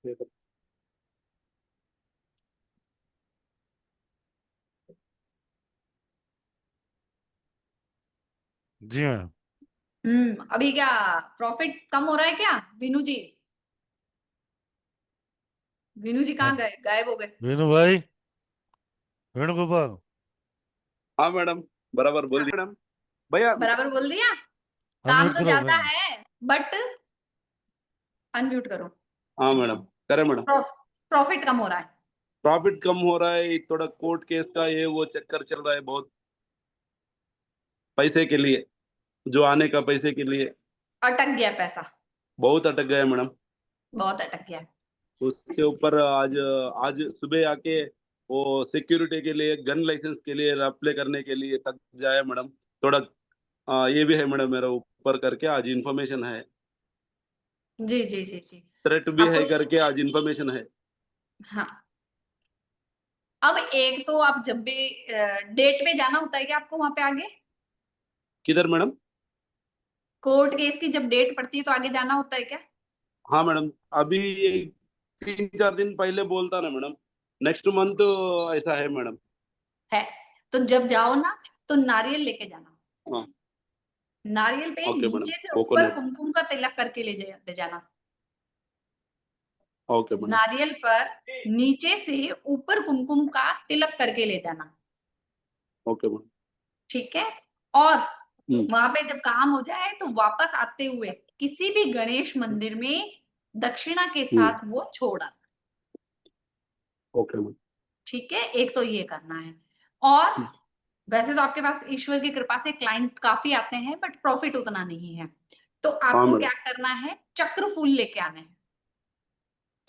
ठीक है। जी हाँ। अभी क्या प्रॉफिट कम हो रहा है क्या वीनू जी? वीनू जी कहाँ गए? गायब हो गए। वेणु भाई, वेणुगोपाल। हाँ मैडम, बराबर बोल दिया मैडम। भैया बराबर बोल दिया। काम अनम्यूट तो करो ज्यादा वेणु। है बट अनम्यूट करो। हाँ मैडम, करे मैडम। प्रॉफिट कम हो रहा है। प्रॉफिट कम हो रहा है, थोड़ा कोर्ट केस का ये वो चक्कर चल रहा है बहुत, पैसे के लिए, जो आने का पैसे के लिए अटक गया पैसा। बहुत अटक गया मैडम। बहुत अटक गया। उसके ऊपर आज आज सुबह आके वो सिक्योरिटी के लिए, गन लाइसेंस के लिए अप्लाई करने के लिए तक जाए मैडम। थोड़ा ये भी है मैडम, मेरा ऊपर करके आज इन्फॉर्मेशन है, जी जी जी जी। थ्रेट भी है आपको करके आज इन्फॉर्मेशन है। हाँ, अब एक तो आप जब भी डेट पे जाना होता है क्या आपको वहां पे आगे? किधर मैडम? कोर्ट केस की जब डेट पड़ती है तो आगे जाना होता है क्या? हाँ मैडम, अभी 3-4 दिन पहले बोलता ना मैडम, नेक्स्ट मंथ ऐसा है मैडम। है तो जब जाओ ना तो नारियल लेके जाना। हाँ नारियल पे ओके मैडम, नीचे से ऊपर कोकोनट। कुमकुम का तिलक करके ले जाना। Okay madam. नारियल पर नीचे से ऊपर कुमकुम का तिलक करके ले जाना। Okay madam. ठीक है। और वहां पे जब काम हो जाए तो वापस आते हुए किसी भी गणेश मंदिर में दक्षिणा के साथ वो छोड़ा। Okay madam. ठीक है, एक तो ये करना है। और वैसे तो आपके पास ईश्वर की कृपा से क्लाइंट काफी आते हैं बट प्रॉफिट उतना नहीं है, तो आपको मैडम। क्या करना है, चक्र फूल लेके आने हैं।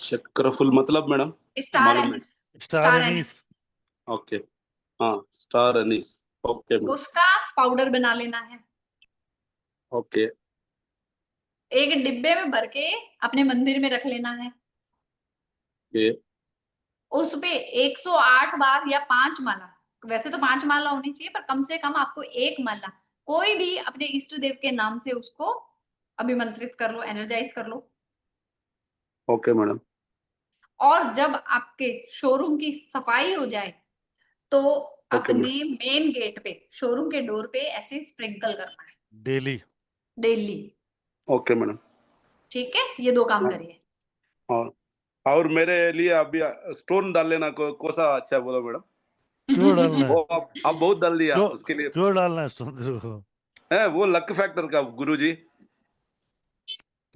चक्रफुल मतलब मैडम? स्टार मालूम है। एनिस। Star anise. ओके, हाँ स्टार एनीस। Okay madam. उसका पाउडर बना लेना है। ओके। एक डिब्बे में भर के अपने मंदिर में रख लेना है। ओके। उस पे 108 बार या 5 माला, वैसे तो 5 माला होनी चाहिए पर कम से कम आपको 1 माला कोई भी अपने इष्ट देव के नाम से उसको अभिमंत्रित कर लो, एनर्जाइज कर लो। Okay madam. और जब आपके शोरूम की सफाई हो जाए तो ओके अपने मेन गेट पे, शोरूम के डोर पे ऐसे स्प्रिंकल करना है डेली। डेली। Okay madam. ठीक है, ये 2 काम करिए। और मेरे लिए अभी स्टोन डाल लेना, कौन सा अच्छा बोला मैडम? क्यों डालना वो है? आप बहुत डाल दिया क्यों उसके लिए। क्यों डालना है स्टोन तेरे को? है वो लक फैक्टर का गुरुजी,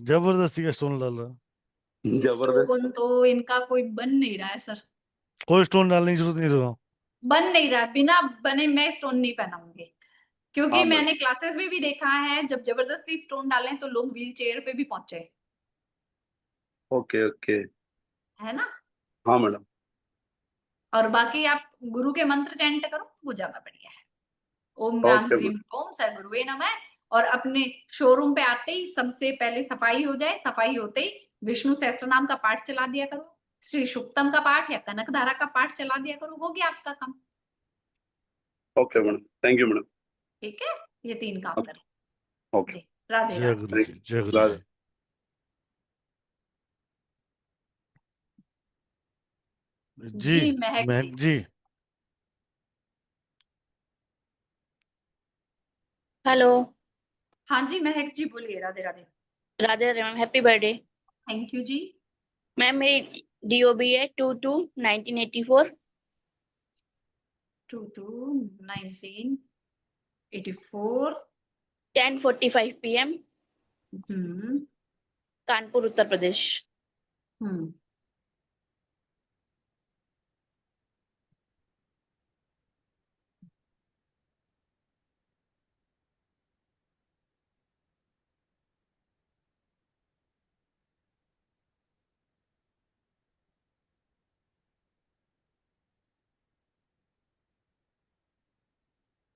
जबरदस्ती का स्टोन डाल रहा है। जबरदस्त। स्टोन तो इनका कोई बन नहीं रहा है सर, कोई स्टोन डालने की जरूरत नहीं रहा। बन नहीं रहा है। बिना बने मैं स्टोन नहीं पहनाऊंगी क्योंकि हाँ मैडम। मैंने क्लासेस में भी देखा है जब जबरदस्ती स्टोन डालें तो लोग व्हील चेयर पे भी पहुंचे, ओके ओके। है ना। हाँ मैडम। और बाकी आप गुरु के मंत्र चैंट करो, वो ज्यादा बढ़िया है। ओम राम ओके ह्रीम ओम स गुरुवे नमः। और अपने शोरूम पे आते ही सबसे पहले सफाई हो जाए, सफाई होते ही विष्णु सहस्त्रनाम का पाठ चला दिया करो, श्री शुक्तम का पाठ या कनक धारा का पाठ चला दिया करो, हो गया आपका काम। Okay madam, thank you madam. ठीक है, ये 3 काम करो। ओके। जी, राधे जय राधे। गुरु जी, जय गुरु राधे। जी। जी जी महक महक जी। जी। हेलो। हाँ जी महक जी बोलिए। Radhe Radhe. Radhe Radhe ma'am, happy birthday. Thank you जी। मैम मेरी DOB है 22/1984। 22/1984। 10:45 PM, hmm Kanpur Uttar Pradesh. Hmm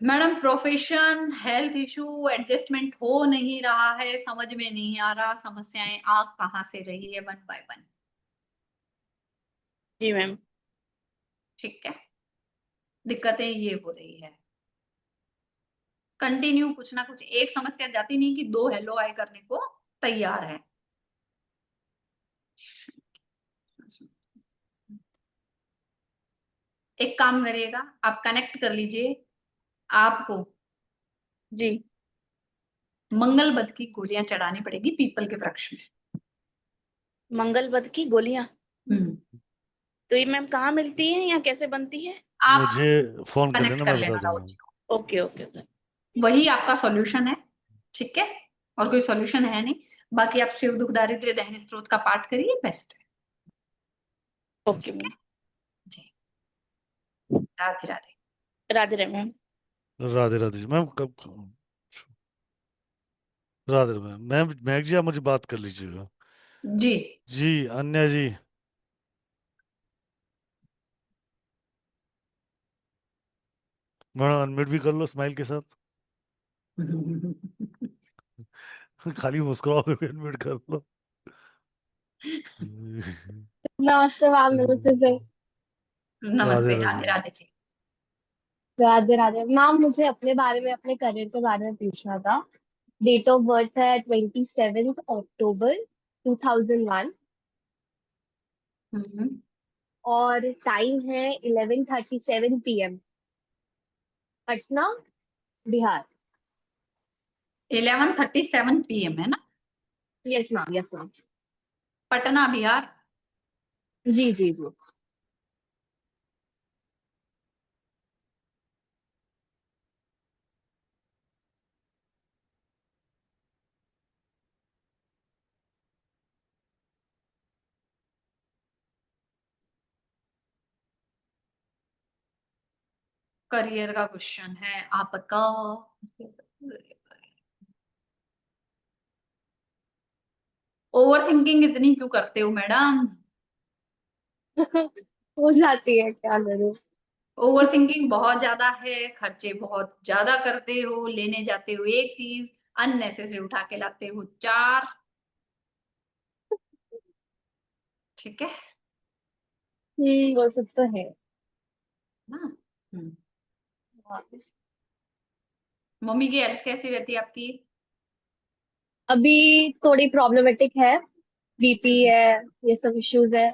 madam profession, health issue, adjustment हो नहीं रहा है, समझ में नहीं आ रहा, समस्याएं आ कहाँ से रही है 1 बाय 1। जी मैम। ठीक है, दिक्कतें ये हो रही है। कंटिन्यू कुछ ना कुछ, एक समस्या जाती नहीं कि 2 हेलो हाय करने को तैयार है। एक काम करिएगा, आप कनेक्ट कर लीजिए, आपको जी। मंगल बद की गोलियां चढ़ानी पड़ेगी पीपल के वृक्ष में। मंगलबद की गोलियां, हम्म तो ये मैम कहाँ मिलती है या कैसे बनती है? आप मुझे फोन कर कनेक्ट लेना, कर मैं बता लेना राहुल दूंगा। जी को, ओके ओके सर। वही आपका सॉल्यूशन है। ठीक है, और कोई सॉल्यूशन है नहीं। बाकी आप शिव दुख दारिद्र्य दहन स्त्रोत का पाठ करिए, बेस्ट है। Okay ma'am. जी, राधे राधे। राधे राधे मैम। राधे राधे जी मैम। कब राधे राधे मैम। महक जी आप मुझे बात कर लीजिएगा। जी जी अन्या जी। मैडम अनम्यूट भी कर लो स्माइल के साथ। खाली मुस्कुराओ भी अनम्यूट कर लो। नमस्ते मैम, नमस्ते सर। राधे नमस्ते, राधे राधे। राधे जी। राधे राधे मैम, मुझे अपने बारे में, अपने करियर के बारे में पूछना था। डेट ऑफ बर्थ है 27 अक्टूबर 2001 हम्म और टाइम है 11:37 PM, पटना, बिहार। 11:37 PM है ना? Yes ma'am, yes ma'am. Patna Bihar. जी जी जी। करियर का क्वेश्चन है आपका। ओवर थिंकिंग इतनी क्यों करते हो मैडम? हो जाती है, क्या करूँ। ओवर थिंकिंग बहुत ज्यादा है, खर्चे बहुत ज्यादा करते हो, लेने जाते हो एक चीज, अननेसेसरी उठा के लाते हो 4। ठीक है वो सब तो है। ना। हम्म। हाँ। मम्मी की हेल्थ कैसी रहती है आपकी? अभी थोड़ी प्रॉब्लमेटिक है, BP है, ये सब इश्यूज है।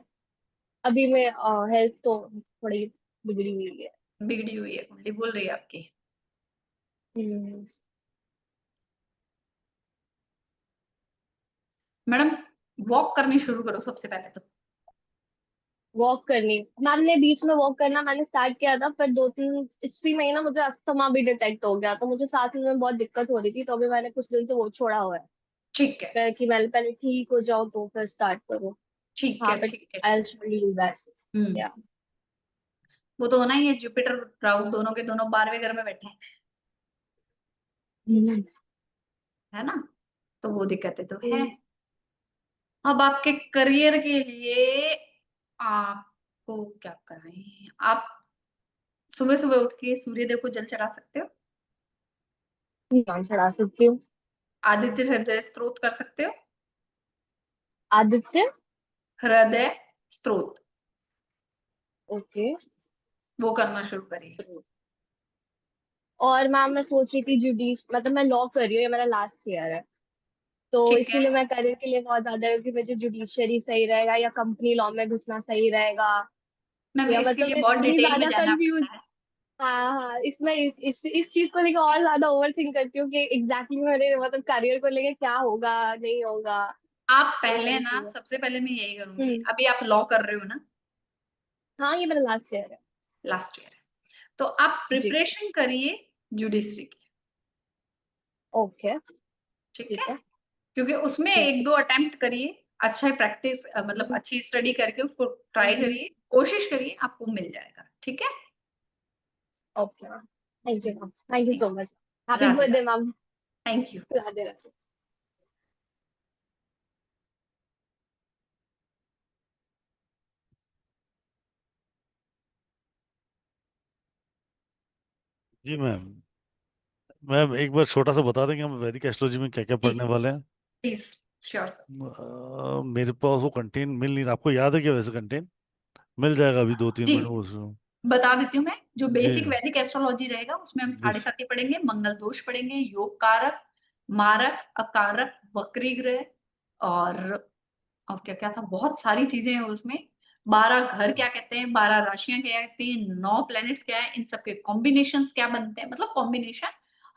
अभी मैं हेल्थ तो थोड़ी बिगड़ी हुई है। बिगड़ी हुई है, कुंडली बोल रही है आपकी। हम्म। मैडम वॉक करनी शुरू करो सबसे पहले तो। वॉक करनी, मैम ने बीच में वॉक करना मैंने स्टार्ट किया था, पर 2-3 इसी महीना मुझे अस्थमा भी डिटेक्ट हो गया, तो मुझे सांस लेने में बहुत दिक्कत हो रही थी, तो अभी मैंने कुछ दिन से वो छोड़ा हुआ है। ठीक है कि मैं पहले ठीक हो जाऊं तो फिर स्टार्ट करूं। ठीक हाँ, है बट ठीक है आई ठीक विल डू दैट। है। या वो तो होना ही है, जुपिटर राहु दोनों के दोनों 12वें घर में बैठे हैं। है ना, तो वो दिक्कतें तो है। अब आपके करियर के लिए आपको क्या कराएं, आप सुबह सुबह उठ के सूर्यदेव को जल चढ़ा सकते हो, हाँ, चढ़ा सकती हूँ। आदित्य हृदय स्त्रोत कर सकते हो, आदित्य, हृदय स्त्रोत ओके। वो करना शुरू करिए। और मैम मैं सोच रही थी मतलब मैं लॉ कर रही हूँ, ये मेरा लास्ट ईयर है, तो ठीक है, इसीलिए मैं करियर के लिए बहुत ज्यादा है कि मुझे जुडिशियरी सही रहेगा या कंपनी लॉ में घुसना सही रहेगा, मैम या इसके मतलब लिए मैं बहुत इतनी डिटेल में ज्यादा जाना कंफ्यूज। पड़ता है। हाँ हाँ, इसमें इस चीज को लेकर और ज्यादा ओवर थिंक करती हूँ कि एग्जैक्टली मेरे मतलब करियर को लेकर क्या होगा नहीं होगा, आप ये पहले सारी ना, चीजें। सबसे पहले मैं यही करूंगी, हम्म। अभी आप लॉ कर रहे हो ना, हाँ, ये मेरा लास्ट ईयर है। लास्ट ईयर है, तो आप जी। प्रिपरेशन करिए जुडिशरी की, ओके। ठीक ठीक है, है। क्योंकि उसमें ठीक एक है। दो अटेम्प्ट करिए, अच्छा मतलब हम्म, अच्छी स्टडी करके उसको ट्राई करिए, कोशिश करिए, आपको मिल जाएगा, ठीक है। Okay ma'am, thank you ma'am, thank you so much. Happy Radhe birthday Radhe, ma'am. Thank you. Radhe Radhe. जी मैम, मैम एक बार छोटा सा बता देंगे हम वैदिक एस्ट्रोलॉजी में क्या क्या जी पढ़ने वाले हैं? Please, sure sir. मेरे पास वो कंटेंट मिल नहीं रहा, आपको याद है क्या वैसे कंटेंट? मिल जाएगा अभी 2-3 मिनट जी में उसमें। बता देती हूँ मैं, जो जी बेसिक वैदिक एस्ट्रोलॉजी रहेगा उसमें हम साढ़े दिस साथी पढ़ेंगे, मंगल दोष पढ़ेंगे, योग कारक, मारक, अकारक, वक्री ग्रह, और क्या क्या था, बहुत सारी चीजें हैं उसमें। 12 घर क्या कहते हैं, 12 राशियां क्या कहती हैं, 9 प्लैनेट्स क्या है, इन सबके कॉम्बिनेशंस क्या बनते हैं, मतलब कॉम्बिनेशन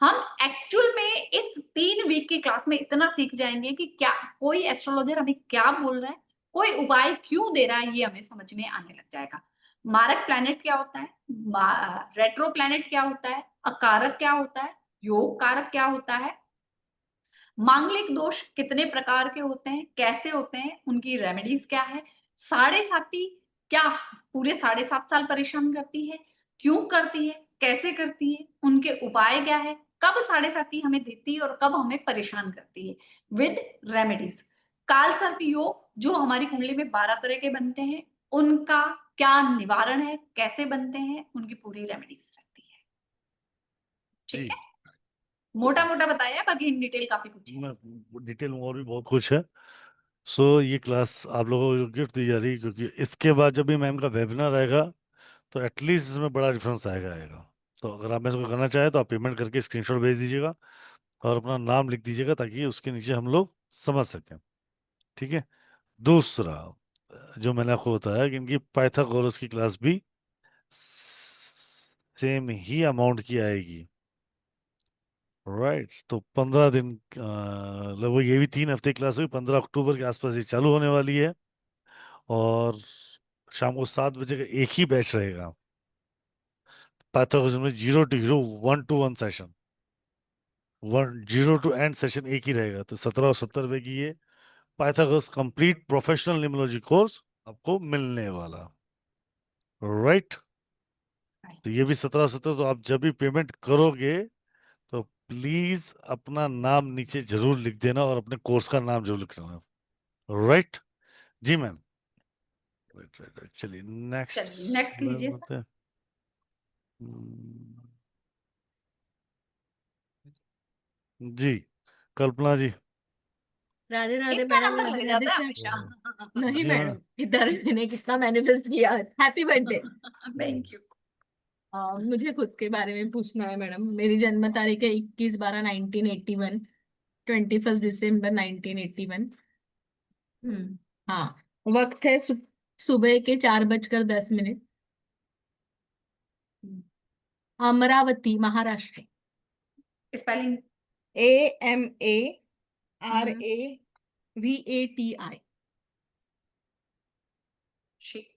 हम एक्चुअल में इस 3 वीक की क्लास में इतना सीख जाएंगे कि क्या कोई एस्ट्रोलॉजर हमें क्या बोल रहा है, कोई उपाय क्यों दे रहा है, ये हमें समझ में आने लग जाएगा। मारक प्लैनेट क्या होता है, रेट्रो प्लैनेट क्या होता है, अकारक क्या होता है, योग कारक क्या होता है, मांगलिक दोष कितने प्रकार के होते हैं, कैसे होते हैं, उनकी रेमेडीज क्या है, साढ़े साती क्या पूरे 7.5 साल परेशान करती है, क्यों करती है, कैसे करती है, उनके उपाय क्या है, कब साढ़े साती हमें देती है और कब हमें परेशान करती है, विद रेमेडीज। काल सर्प योग जो हमारी कुंडली में 12 तरह के बनते हैं, उनका क्या निवारण है, कैसे बनते हैं, उनकी पूरी रेमेडीज रहती है, जी। ठीक है। मोटा मोटा बताया, बाकी इन डिटेल काफी कुछ है। मैं डिटेल में और भी बहुत कुछ है। सो ये क्लास आप लोगों को गिफ्ट दी जा रही है, क्योंकि इसके बाद जब भी मैम का वेबिनार आएगा तो एटलीस्ट इसमें बड़ा डिफरेंस आएगा। तो अगर आप इसको करना चाहें तो आप पेमेंट करके स्क्रीनशॉट भेज दीजिएगा और अपना नाम लिख दीजिएगा, ताकि उसके नीचे हम लोग समझ सकें, ठीक है। दूसरा, जो मैंने आपको बताया कि इनकी पाइथागोरस की क्लास भी सेम ही अमाउंट की आएगी, राइट। तो 15 दिन लगभग, ये भी 3 हफ्ते क्लास हुई, 15 अक्टूबर के आसपास ये चालू होने वाली है। और शाम को 7 बजे का एक ही बैच रहेगा पाइथागोरस में, 0 to 0, 1-to-1 session, 0 to end session एक ही रहेगा। तो 17 और 70 रुपए की ये Pythagoras complete professional numerology course आपको मिलने वाला, राइट। तो ये भी 17 तो आप जब भी पेमेंट करोगे तो प्लीज अपना नाम नीचे जरूर लिख देना और अपने कोर्स का नाम जरूर लिख देना, राइट। जी मैम, राइट राइट राइट। चलिए चलिए नेक्स्ट नेक्स्ट लीजिए सर। बताते हैं। हम्म, जी कल्पना जी। राधे राधे इतना मैडम, नंबर राधे लग राधे जाता है सर। हमेशा। नहीं जी मैडम, मैम। इधर मैंने कितना मैनिफेस्ट किया। Happy birthday. Thank you. मुझे खुद के बारे में पूछना है मैडम। मेरी जन्म तारीख है 21/12/1981, 21 दिसंबर 1981। हम्म, हाँ, वक्त है सुबह के 4:10 अमरावती, महाराष्ट्र। स्पेलिंग। AMARAVATI। ठीक,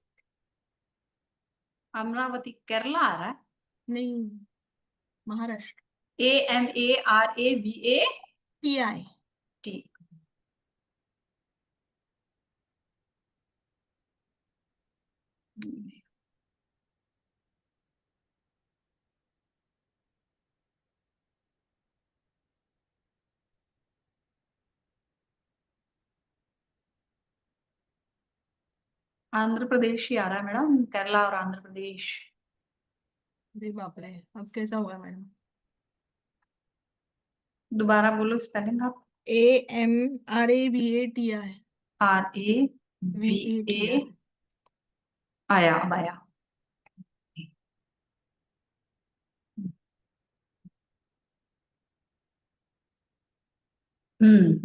अमरावती केरला आ रहा है। नहीं, महाराष्ट्र। AMARAVAT। TI। आंध्र प्रदेश ही आ रहा है मैडम, केरला और आंध्र प्रदेश। अरे बाप रे, अब कैसा हुआ मैडम? दोबारा बोलो स्पेलिंग आप। AMRAVATI RAVA आया, अब आया।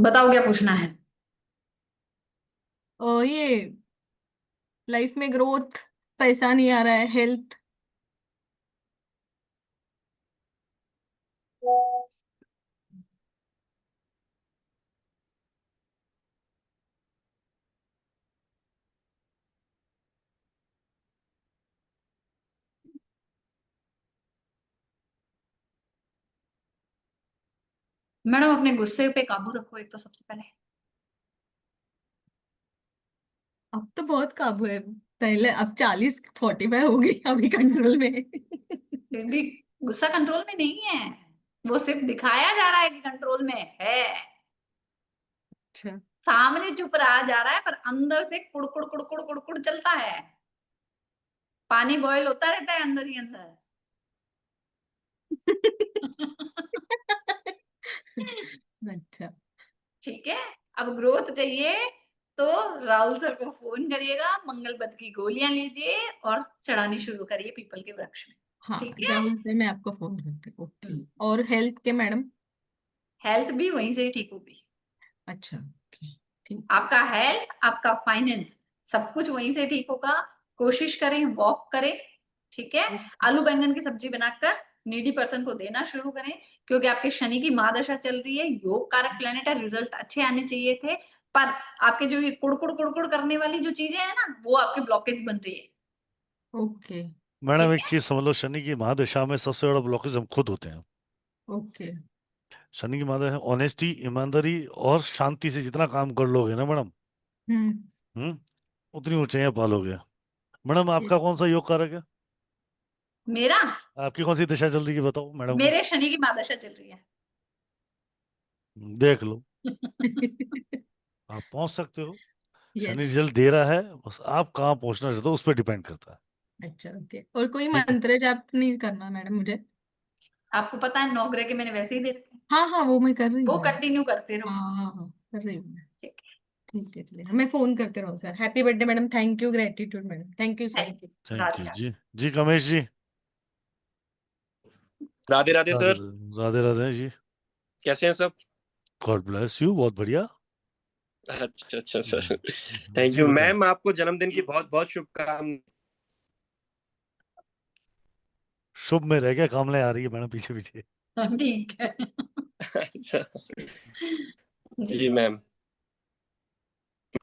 बताओ क्या पूछना है। ये लाइफ में ग्रोथ, पैसा नहीं आ रहा है, हेल्थ। मैडम अपने गुस्से पे काबू रखो एक तो सबसे पहले। अब तो बहुत काबू है, पहले अब 40-45 हो गई अभी कंट्रोल में। फिर भी गुस्सा कंट्रोल में नहीं है, वो सिर्फ दिखाया जा रहा है कि कंट्रोल में है। अच्छा, सामने चुप रहा जा रहा है पर अंदर से कुड़कुड़ कुड़कुड़ कुड़कुड़ चलता है। पानी बॉयल होता रहता है अंदर ही अंदर। अच्छा, ठीक है, अब ग्रोथ चाहिए तो राहुल सर को फोन करिएगा, मंगलपत की गोलियां लीजिए और चढ़ानी शुरू करिए पीपल के वृक्ष में। हाँ ठीक है, राहुल से मैं आपको फोन करती हूँ। ओके, और हेल्थ के मैडम? हेल्थ भी वहीं से ही ठीक होगी। अच्छा, ओके, ठीक। आपका हेल्थ, आपका फाइनेंस, सब कुछ वहीं से ठीक होगा। कोशिश करें, वॉक करें। ठीक है, आलू बैंगन की सब्जी बनाकर नीडी पर्सन को देना शुरू करें, क्योंकि आपके शनि की महादशा चल रही है, योग कारक प्लेनेट है, रिजल्ट अच्छे आने चाहिए थे, पर आपके जो ये कुड़कुड़ कुड़कुड़ करने वाली जो चीजें हैं ना, वो आपके ब्लॉकेज बन रही है। ओके, मैडम एक चीज समझ लो, शनि की महादशा में सबसे बड़ा ब्लॉकेज हम खुद होते हैं। ओके, शनि की महादशा ऑनेस्टी, ईमानदारी और शांति से जितना काम कर लोगे ना मैडम, हम्म, उतनी ऊंचाइयां पालोगे। मैडम आपका कौन सा योग कारक है? मेरा, आपकी कौन सी दशा चल रही है बताओ मैडम को। मेरे शनि की महादशा चल रही है। देख लो, आप पहुंच सकते हो। शनि यस। रिजल्ट दे रहा है, बस आप कहाँ पहुंचना चाहते हो उस पर डिपेंड करता है। अच्छा, ओके, और कोई ठीक है, मंत्र जाप नहीं करना मैडम मुझे? आपको पता है 9 ग्रह के मैंने वैसे ही दे रखे हैं, हाँ हाँ, वो मैं कर रही वो हूँ। कंटिन्यू करते रहो। हाँ हाँ हाँ, कर रही हूँ मैं। ठीक है, ठीक है, चलिए मैं फोन करते रहूँ sir. Happy birthday madam, thank you, gratitude madam, thank you sir. Thank you. Thank Radhe you Radhe. जी। जी कमेश जी। राधे राधे राधे सर। राधे राधे जी। कैसे हैं सब? गॉड ब्लेस यू, बहुत बढ़िया। अच्छा अच्छा सर, जी थैंक जी यू बताइए। मैम, आपको जन्मदिन की बहुत बहुत शुभकामनाएं। शुभ में रह गया, कामले आ रही है मैडम पीछे पीछे। ठीक है। अच्छा जी जी मैम।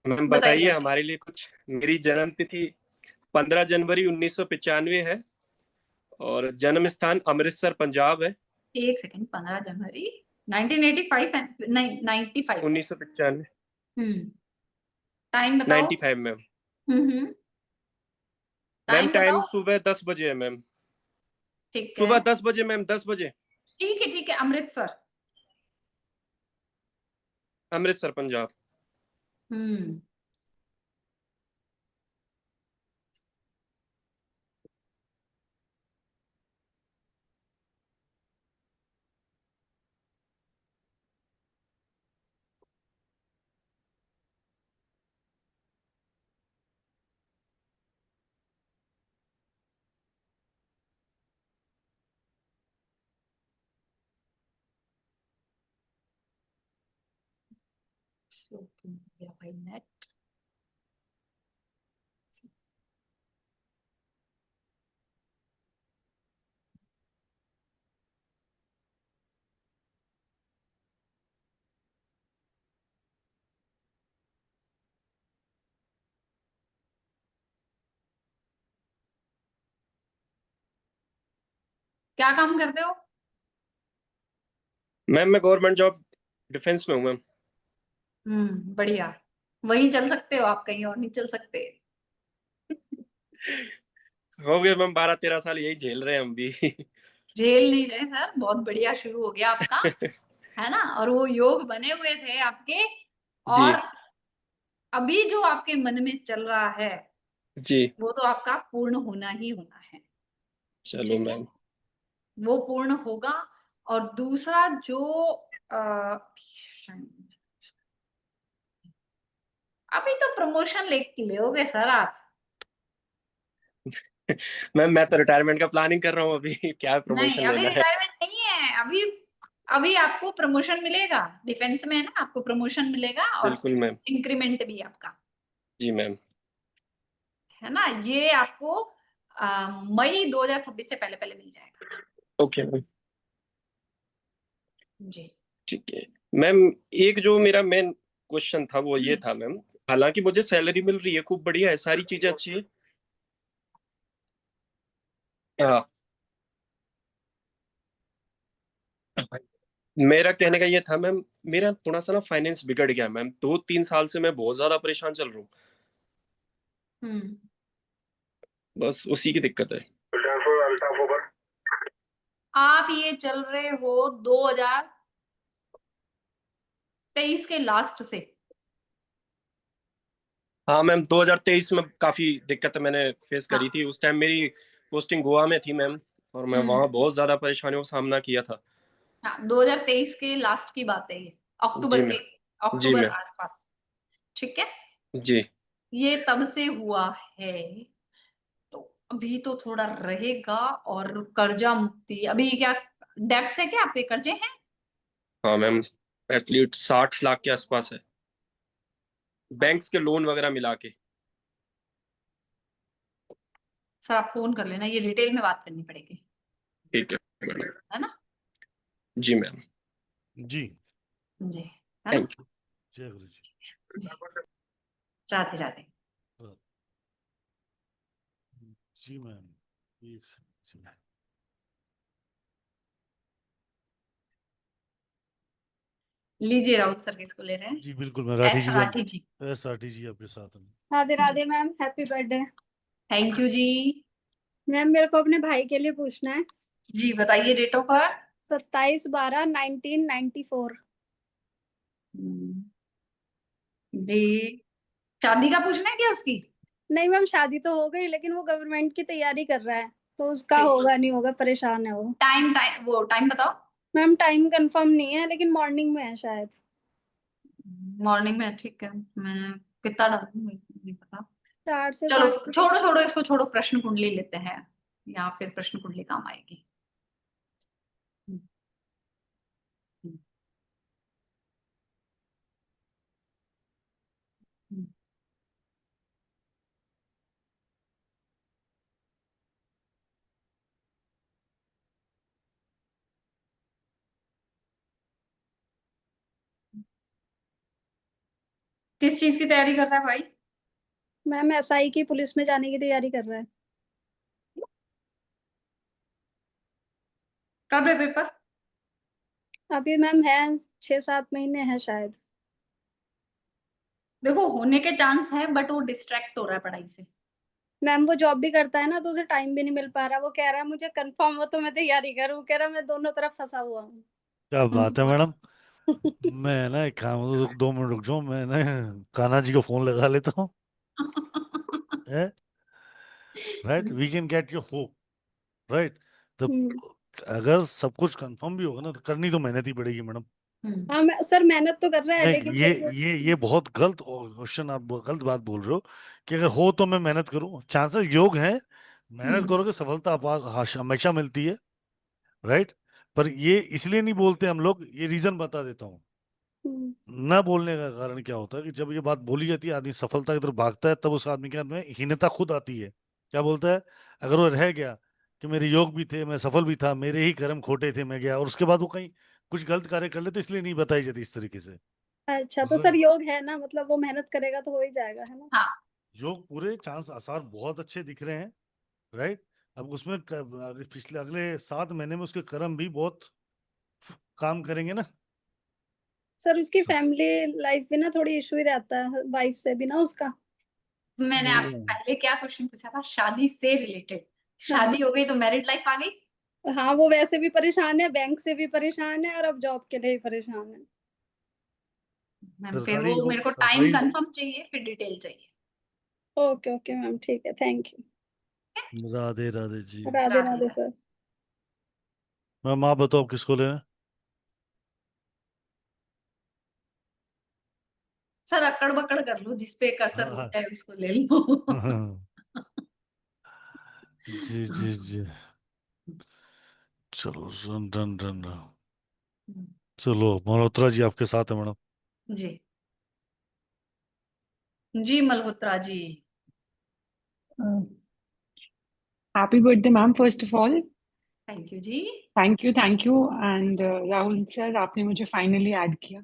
मैम बताइए बताइए आप। हमारे लिए कुछ। मेरी जन्म तिथि 15 जनवरी 1995 है और जन्म स्थान अमृतसर पंजाब है। एक सेकंड, 15 जनवरी 1985 है, नहीं 95 है। 1995। टाइम बताओ। 95 मैम। हम्म, मैम टाइम टाइम बताओ। सुबह 10 बजे है मैम। ठीक है, सुबह 10 बजे मैम, 10 बजे। ठीक है, अमृतसर। अमृतसर पंजाब। हम्म, so, भाई नेट। क्या काम करते हो? मैम मैं गवर्नमेंट जॉब डिफेंस में हूँ मैम। बढ़िया, वहीं चल सकते हो आप, कहीं और नहीं चल सकते। हो गए मैम 12-13 साल यही झेल रहे हैं हम भी। झेल नहीं रहे सर, बहुत बढ़िया शुरू हो गया आपका, है ना। और वो योग बने हुए थे आपके, जी और अभी जो आपके मन में चल रहा है जी वो तो आपका पूर्ण होना ही होना है। चलो ठीक है, मैम। वो पूर्ण होगा। और दूसरा जो अभी तो प्रमोशन लोगे सर आप। मैम मैं तो रिटायरमेंट का प्लानिंग कर रहा हूँ अभी। क्या नहीं, प्रमोशन अभी लेना है? रिटायरमेंट नहीं है। अभी आपको प्रमोशन मिलेगा, डिफेंस में है ना, आपको प्रमोशन मिलेगा और बिल्कुल मैम। इंक्रीमेंट भी आपका, जी मैम। है ना। ये आपको मई 2026 से पहले पहले मिल जाएगा। Okay ma'am. जी। ठीक है मैम। एक जो मेरा मेन क्वेश्चन था वो ये था मैम, हालांकि मुझे सैलरी मिल रही है, खूब बढ़िया है, सारी चीजें अच्छी है। हाँ, मेरा कहने का ये था मैम, मेरा थोड़ा सा ना फाइनेंस बिगड़ गया मैम, 2-3 साल से मैं बहुत ज्यादा परेशान चल रहा हूँ। हम्म। बस उसी की दिक्कत है। आप ये चल रहे हो 2023 के लास्ट से। हाँ मैम, 2023 में काफी दिक्कत मैंने फेस करी हाँ। थी। उस टाइम मेरी पोस्टिंग गोवा में थी मैम, और मैं वहाँ बहुत ज्यादा परेशानियों का सामना किया था। हाँ, 2023 के लास्ट की बात है ये, जी मैम। जी अक्टूबर मैम। आसपास। ठीक है, जी ये तब से हुआ है। तो अभी तो थोड़ा रहेगा। और कर्जा मुक्ति अभी क्या, डेब्ट है क्या, आपके कर्जे हैं? हाँ मैम, एटलीस्ट 60 लाख के आसपास है, बैंक्स के लोन वगैरह मिला के। सर आप फोन कर लेना, ये डिटेल में बात करनी पड़ेगी, ठीक है मैम। है ना। जी मैम। जी जी, है ना। Thank you. जय गुरु जी। जी। राधे राधे। जी मैम, एक सेकंड। लीजिए, राउत सर किसको ले रहे हैं? जी बिल्कुल, मैं राठी एस जी राठी जी। राठी जी आपके साथ हैं। Radhe Radhe ma'am, happy birthday. Thank you जी। मैम मेरे को अपने भाई के लिए पूछना है। जी बताइए, डेट ऑफ बर्थ। 27/12/1994। डेट, शादी का पूछना है क्या उसकी? नहीं मैम, शादी तो हो गई लेकिन वो गवर्नमेंट की तैयारी कर रहा है, तो उसका होगा नहीं होगा, परेशान है वो। टाइम बताओ। मैम टाइम कंफर्म नहीं है लेकिन मॉर्निंग में है शायद। मॉर्निंग में, ठीक है। मैं कितना डालूं मुझे नहीं पता। 4 से चलो 5। छोड़ो छोड़ो इसको, छोड़ो, प्रश्न कुंडली लेते हैं, या फिर प्रश्न कुंडली काम आएगी। किस चीज की तैयारी कर रहा है भाई? मैम SI की पुलिस में जाने की तैयारी कर रहा है। कब है पेपर? अभी मैम है 6-7 महीने है शायद। देखो होने के चांस है, बट वो डिस्ट्रैक्ट हो रहा है पढ़ाई से। मैम वो जॉब भी करता है ना, तो उसे टाइम भी नहीं मिल पा रहा। वो कह रहा है मुझे कंफर्म हो तो मैं तैयारी करूँ, कह रहा मैं दोनों तरफ फंसा हुआ हूँ। क्या बात है मैडम। मैं ना एक काम, 2 मिनट रुक जाओ, मैं ना कान्हा जी को फोन लगा लेता हूँ। Right, we can get your hope. Right, तो अगर सब कुछ कंफर्म भी होगा ना, तो करनी तो मेहनत ही पड़ेगी मैडम। हाँ सर, मेहनत तो कर रहा है नहीं, लेकिन ये बहुत गलत क्वेश्चन, आप गलत बात बोल रहे हो कि अगर हो तो मैं मेहनत करूं। चांसेस योग है, मेहनत करोगे सफलता हमेशा मिलती है। राइट, पर ये इसलिए नहीं बोलते हम लोग, ये रीजन बता देता हूँ। न बोलने का कारण क्या होता है कि जब ये बात बोली जाती है, आदमी सफलता की तरफ भागता है, तब उस आदमी के अंदर में हीनता खुद आती है। क्या बोलता है, अगर वो रह गया कि मेरे योग भी थे, मैं सफल भी था, मेरे ही कर्म खोटे थे, मैं गया, और उसके बाद वो कहीं कुछ गलत कार्य कर ले, तो इसलिए नहीं बताई जाती इस तरीके से। अच्छा, तो सर योग है ना, मतलब वो मेहनत करेगा तो हो ही जाएगा, है ना। हाँ, योग पूरे चांस आसार बहुत अच्छे दिख रहे हैं। राइट, अब उसमें पिछले अगले 7 महीने में उसके कर्म भी बहुत काम करेंगे ना। सर उसकी फैमिली लाइफ भी ना थोड़ी इशू ही रहता है, वाइफ से भी ना उसका। मैंने आपको पहले क्या क्वेश्चन पूछा था? शादी से रिलेटेड। शादी हो गई तो मैरिड लाइफ आ गई। हाँ, वो वैसे भी परेशान है, बैंक से भी परेशान है और अब जॉब के लिए भी परेशान है। फिर वो मेरे को टाइम कंफर्म चाहिए, फिर डिटेल चाहिए। ओके ओके मैम, ठीक है, thank you. Radhe Radhe ji. Radhe Radhe sir. Ma'am आप बताओ किसको ले सर अकड़ बकड़ कर लो, जिसपे कर्सर हाँ, होता है उसको ले लो। हाँ। जी जी जी। चलो डन डन डन डन। चलो मल्होत्रा जी आपके साथ है मैडम। जी जी Malhotra ji. Happy birthday ma'am, first of all thank you जी। Thank you and Rahul sir, आपने मुझे फाइनली ऐड किया।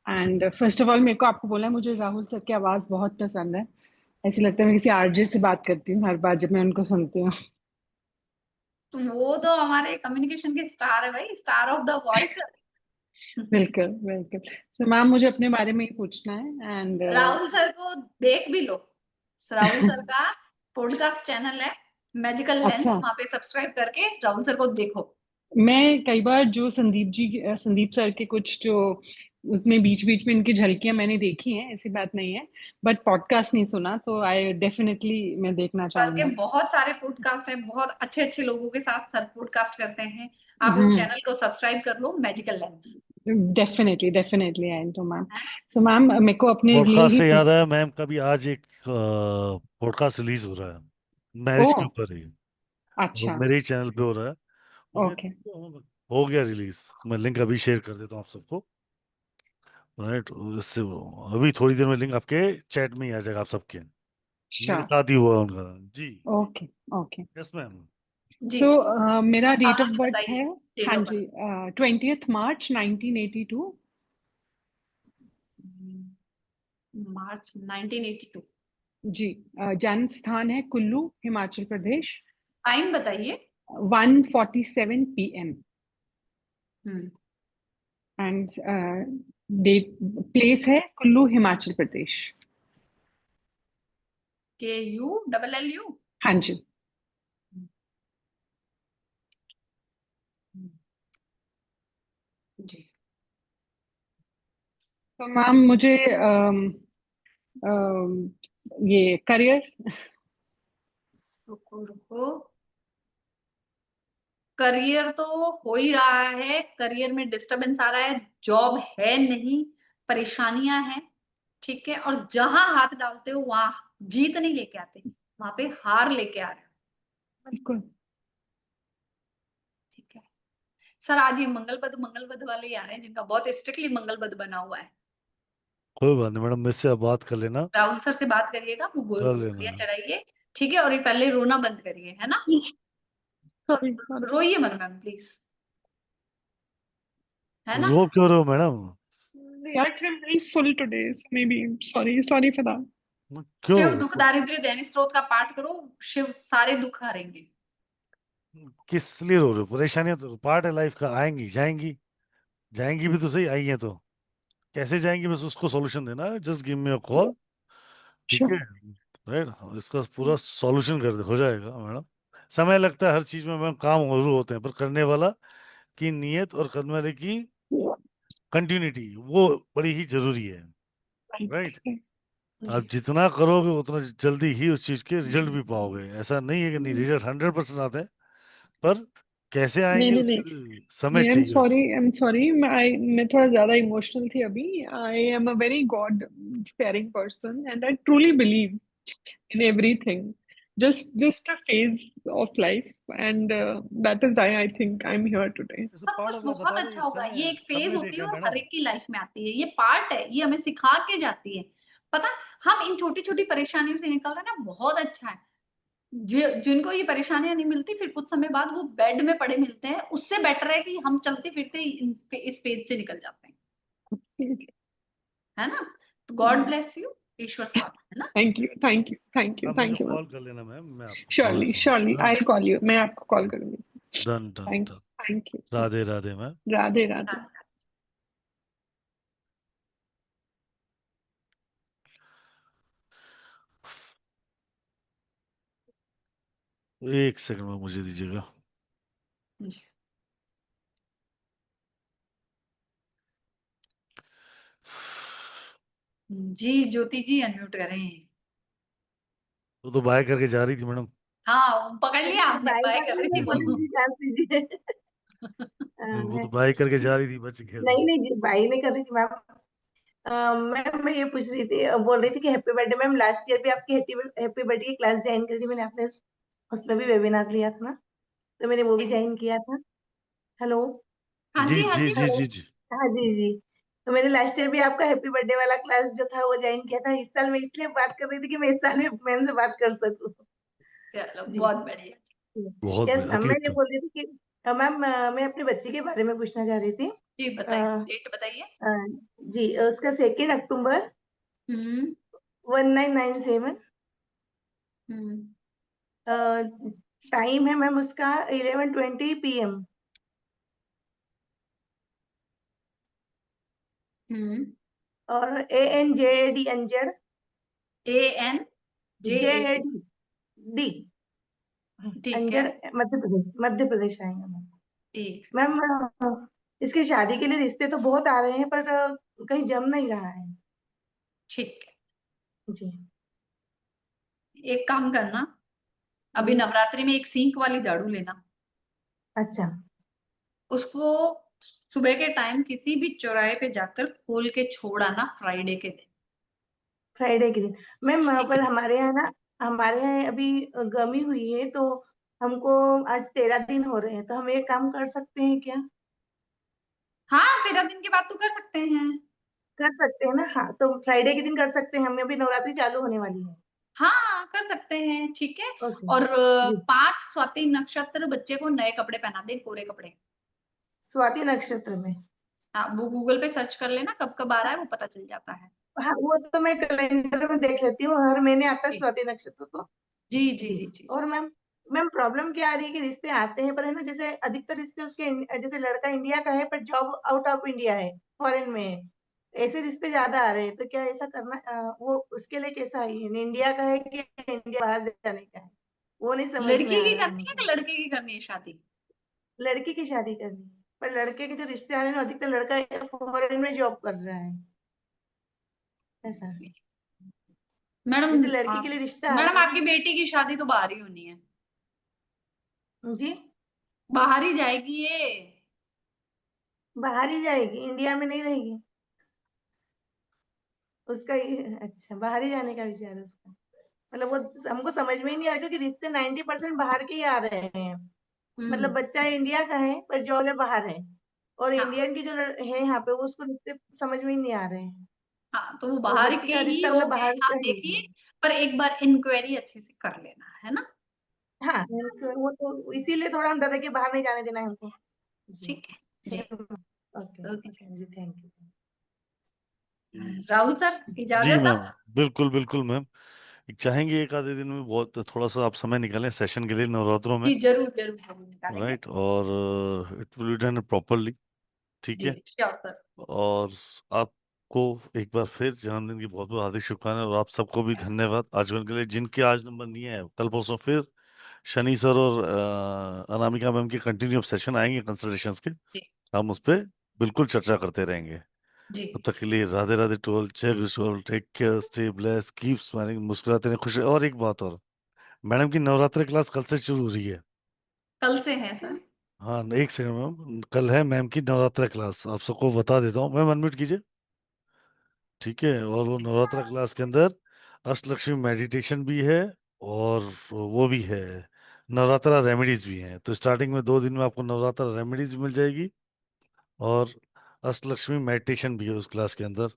एंड फर्स्ट ऑफ ऑल मेरे को आपको बोला, मुझे राहुल सर की आवाज़ बहुत पसंद है। ऐसे लगता है मैं किसी आरजे से बात करती हूँ हर बार जब मैं उनको सुनती हूँ। तो वो तो हमारे कम्युनिकेशन के स्टार है भाई, स्टार ऑफ द वॉइस। बिल्कुल बिल्कुल। सो मैम मुझे अपने बारे में ही पूछना है एंड राहुल सर को देख भी लो, राहुल सर का पॉडकास्ट चैनल है मैजिकल लेंस, अच्छा, वहां पे सब्सक्राइब करके राहुल सर को देखो। मैं कई बार जो संदीप सर के कुछ जो उसमें बीच बीच में इनकी झलकियां मैंने देखी हैं, ऐसी बात नहीं है, बट पॉडकास्ट नहीं सुना, तो आई डेफिनेटली मैं देखना सर के चाहूंगी। बहुत सारे पॉडकास्ट हैं, बहुत अच्छे अच्छे लोगों के साथ सर पॉडकास्ट करते हैं। आप उस चैनल को सब्सक्राइब कर लो, magical lens. Definitely definitely I तो मैम। सो मैम मेरे को अपने लिए पॉडकास्ट ही से याद आया मैम, कभी आज एक पॉडकास्ट रिलीज हो रहा है मैरिज के ओ ऊपर ही, वो अच्छा, मेरे ही चैनल पे हो रहा है। हो गया ओके हो गया रिलीज। मैं लिंक अभी शेयर कर देता हूँ आप सबको। राइट, इससे अभी थोड़ी देर में लिंक आपके चैट में ही आ जाएगा आप सबके। मेरे श्योर, साथ ही हुआ उनका जी। Okay okay. Yes ma'am. जी सो मेरा डेट राहुल ऑफ जी बर्थ बताइए है, डेट हाँ ऑफ जी, बर्थ। 20th March 1982। मार्च 1982। जी, जन्म स्थान है कुल्लू, हिमाचल प्रदेश। टाइम बताइए। 1:47 PM hmm and date place है कुल्लू, हिमाचल प्रदेश। KULLU। हाँ जी। जी तो मैम मुझे ये करियर, रुको रुको, करियर तो हो ही रहा है, करियर में डिस्टरबेंस आ रहा है, जॉब है नहीं, परेशानियां हैं, ठीक है। और जहां हाथ डालते हो वहां जीत नहीं लेके आते, वहां पे हार लेके आ रहे हो, बिल्कुल। ठीक है। सर आज ये मंगलबद वाले ही आ रहे हैं, जिनका बहुत स्ट्रिक्टली मंगलबद बना हुआ है। कोई बात नहीं मैडम, मुझसे आप बात कर लेना। राहुल सर से बात करिएगा, वो कर गोलियां लेना। चढ़ाइए, ठीक है। और ये पहले रोना बंद करिए, है ना। सॉरी, रोइए मत मैम प्लीज, है ना। रो क्यों रहे हो madam? actually I'm very full today, so maybe sorry for that. Shiv क्यों? दुख दारिद्र्य दैनी स्त्रोत का पाठ करो, शिव सारे दुख हरेंगे। किस लिए रो रहे हो? परेशानियां तो पार्ट है लाइफ का, आएंगी जाएंगी। जाएंगी भी तो सही, आई हैं तो। कैसे जाएंगी बस उसको सॉल्यूशन देना है, just give me a call. ठीक है, Sure. राइट, इसका पूरा सॉल्यूशन कर दे, हो जाएगा मैडम। समय लगता है हर चीज में मैम, काम जरूर होते हैं, पर करने वाला की नीयत और करने वाले की कंटिन्यूटी वो बड़ी ही जरूरी है। राइट, आप जितना करोगे उतना जल्दी ही उस चीज के रिजल्ट भी पाओगे। ऐसा नहीं है कि नहीं, रिजल्ट 100% आते हैं, पर कैसे नहीं आएंगे नहीं उसके नहीं लिए समय नहीं, चाहिए। आई एम सॉरी, मैं थोड़ा ज्यादा इमोशनल थी अभी। I am a very god fearing person and I truly believe in everything, just a phase of life, and that is why I think I'm here today. सब सब part कुछ of life बहुत बता रहे अच्छा हैं, होगा, ये समय एक फेज समय होती है देगा और हर मैडम। एक की लाइफ में आती है, ये पार्ट है, ये हमें सिखा के जाती है। पता, हम इन छोटी छोटी परेशानियों से निकल रहे हैं ना, बहुत अच्छा है। जिनको ये परेशानियां नहीं मिलती, फिर कुछ समय बाद वो बेड में पड़े मिलते हैं, उससे बेटर है कि हम चलते फिरते इस फेज से निकल जाते हैं, है ना। तो गॉड ब्लेस यू, ईश्वर साथ है ना। आप मुझे Thank you, ma'am. कॉल कर लेना मैम, मैं आपको पूरा Surely, समझ। I'll call you. मैं आपको कॉल करूंगी। Done done Thank, done. thank you. Radhe Radhe ma'am. Radhe Radhe. एक सेकंड में मुझे दीजिएगा। जी जी ज्योति जी अनम्यूट करें। वो तो बाय करके जा रही थी मैडम। हाँ पकड़ लिया आपने, बाय बाय कर कर रही रही थी मैं वो। जी जान दीजिए। वो तो मैं बाय करके जा रही थी, बच गया। नहीं नहीं जी, बाय नहीं कर रही थी मैम। मैम मैं ये पूछ रही थी, बोल रही थी कि happy birthday ma'am. Last year भी आपकी हैप्पी बर्थडे की क्लास ज्वाइन करी थी मैंने, आपने उसमें भी वेबिनार लिया था ना, तो मैंने वो भी ज्वाइन किया था। हेलो। हाँ जी जी, हाँ जी जी जी मैडम। जी जी। हाँ जी जी। तो मैंने लास्ट ईयर भी आपका हैप्पी बर्थडे वाला क्लास जो था वो ज्वाइन किया था। इस साल मैं इसलिए बात कर रही थी कि मैं इस साल में मैम से बात कर सकूं। चलो जी बहुत बढ़िया। बहुत यस बढ़िया, मैम, अति मैं ये उत्तम। बोल रही थी कि मैम मैं अपने बच्चे के बारे में पूछना चाह रही थी। जी बताइए, डेट बताइए। जी उसका 2 अक्टूबर हम्म 1997। हम्म टाइम है मैम उसका 11:20 PM। हम्म और ANJAD अंजड़ ANJAD डी ठीक है। अंजड़ मध्य प्रदेश आएंगे मैम। ठीक मैम इसकी शादी के लिए रिश्ते तो बहुत आ रहे हैं, पर कहीं जम नहीं रहा है। ठीक है। जी एक काम करना, अभी जी। नवरात्रि में एक सिंक वाली झाड़ू लेना, अच्छा उसको सुबह के टाइम किसी भी चौराहे पे जाकर खोल के छोड़ आना फ्राइडे के दिन। फ्राइडे के दिन। मैम ठीक पर है। हमारे यहाँ ना, हमारे यहाँ अभी गर्मी हुई है, तो हमको आज 13 दिन हो रहे हैं, तो हम एक काम कर सकते हैं क्या? हाँ 13 दिन के बाद तो कर सकते हैं। कर सकते हैं ना? हाँ तो फ्राइडे के दिन कर सकते हैं, हमें अभी नवरात्रि चालू होने वाली है। हाँ कर सकते हैं, ठीक है। ओके और जी। 5 स्वाति नक्षत्र बच्चे को नए कपड़े पहना दे, कोरे कपड़े। स्वाति नक्षत्र में? हाँ वो गूगल पे सर्च कर लेना, कब कब आ रहा है वो पता चल जाता है। हाँ वो तो मैं कैलेंडर में देख लेती हूँ, हर महीने आता है जी स्वाति नक्षत्र तो। जी जी जी। जी जी और जी। मैम मैम प्रॉब्लम क्या आ रही है कि रिश्ते आते हैं, पर है ना, जैसे अधिकतर रिश्ते उसके जैसे लड़का इंडिया का है पर जॉब आउट ऑफ इंडिया है, फॉरेन में है, ऐसे रिश्ते ज्यादा आ रहे हैं। तो क्या ऐसा करना वो उसके लिए कैसा है? इंडिया का है कि इंडिया बाहर जाने का है, वो नहीं समझ में लड़की आ की रहा है करनी है हमको। कि लड़के की करनी है शादी? लड़की की शादी करनी है, पर लड़के के जो रिश्ते आ रहे हैं ना, अधिकतर लड़का फॉरेन में जॉब कर रहा है, ऐसा। मैडम जैसे लड़की के लिए रिश्ता आ मैडम रहा आपकी बेटी की शादी तो बाहर ही होनी है, है जी। बाहर ही जाएगी ये। बाहर ही जाएगी, इंडिया में नहीं रहेगी उसका? अच्छा, बाहर ही जाने का विचार है उसका। मतलब वो हमको समझ में ही नहीं आ रहा, क्योंकि रिश्ते 90% बाहर के ही आ रहे हैं। मतलब बच्चा इंडिया का है पर जॉब है बाहर है, और हाँ इंडियन की जो है यहाँ पे, वो उसको रिश्ते समझ में ही नहीं आ रहे हैं। हाँ तो वो और बाहर बच्ची के का ही रिश्ता मतलब होंगे, बाहर हाँ का ही है। देखिए, पर एक बार इंक्वायरी अच्छे से कर लेना है ना। हाँ वो तो इसीलिए थोड़ा हम डर रहे कि बाहर नहीं जाने देना है हमको। जी ठीक है जी। ओके ओके जी। जी, थैंक यू। राहुल सर जी इजाजत मैम, अब? बिल्कुल बिल्कुल मैम। चाहेंगे एक आधे दिन में, बहुत थोड़ा सा आप समय निकालें सेशन के लिए नवरात्रों में, जी जरूर जरूर जरूर निकालेंगे। राइट? और it will be done properly, ठीक जी है? Sure sir. और आपको एक बार फिर जन्मदिन की बहुत बहुत हार्दिक शुभकामनाएं, और आप सबको भी धन्यवाद आजीवन के लिए। जिनके आज नंबर नहीं है, कल परसों फिर शनि सर और अनामिका मैम के कंटिन्यू सेशन आएंगे कंसल्टेशंस के, जी हम उस पर बिल्कुल चर्चा करते रहेंगे। जी तब तक के लिए राधे राधे टोल, जय गुरुसोल, take care, stay bless, keep smiling, मुस्कुराते रहें, खुश रहें। और एक बात और, मैडम की नवरात्रि क्लास कल से शुरू हो रही है। कल से है सर? हाँ एक सेकंड मैम, कल है मैम की नवरात्रि क्लास, आप सबको बता देता हूँ। मैम अनम्यूट कीजिए, ठीक है? और वो नवरात्रा क्लास के अंदर अष्टलक्ष्मी मेडिटेशन भी है, और वो भी है, नवरात्रा रेमेडीज भी हैं। तो स्टार्टिंग में 2 दिन में आपको नवरात्रा रेमेडीज मिल जाएगी, और अष्टलक्ष्मी मेडिटेशन भी है उस क्लास के अंदर।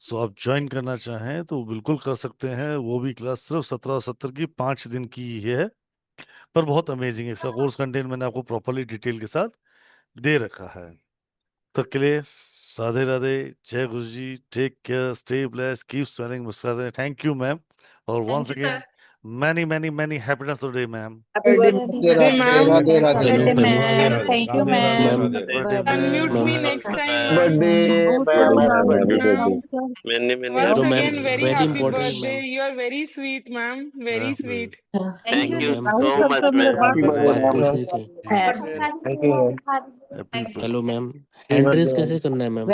सो आप ज्वाइन करना चाहें तो बिल्कुल कर सकते हैं। वो भी क्लास सिर्फ 1770 की 5 दिन की ही है, पर बहुत अमेजिंग है। इसका कोर्स कंटेंट मैंने आपको प्रॉपरली डिटेल के साथ दे रखा है। तक के लिए राधे राधे, जय गुरु जी, take care, stay bless, keep smiling, मुस्कुराते। थैंक यू मैम, और thank once you again sir. Many many many happiness of day ma'am. Birthday, ma'am. Radhe Radhe Birthday, ma'am. ma'am. Thank you, Radhe Radhe, ma'am. Ma'am birthday Unmute ma'am. me ma'am next time, ma'am. Birthday ma'am, happy birthday. Ma'am. मैंने Once happy again, birthday. very very happy important birthday. You are very sweet, ma'am. Very sweet. Thank Thank you you जी। मैम so much, man. Happy birthday बात ma'am, पूछनी थी। Take care, thank you ma'am. Happy thank you. Hello ma'am, hand raise कैसे करना है ma'am?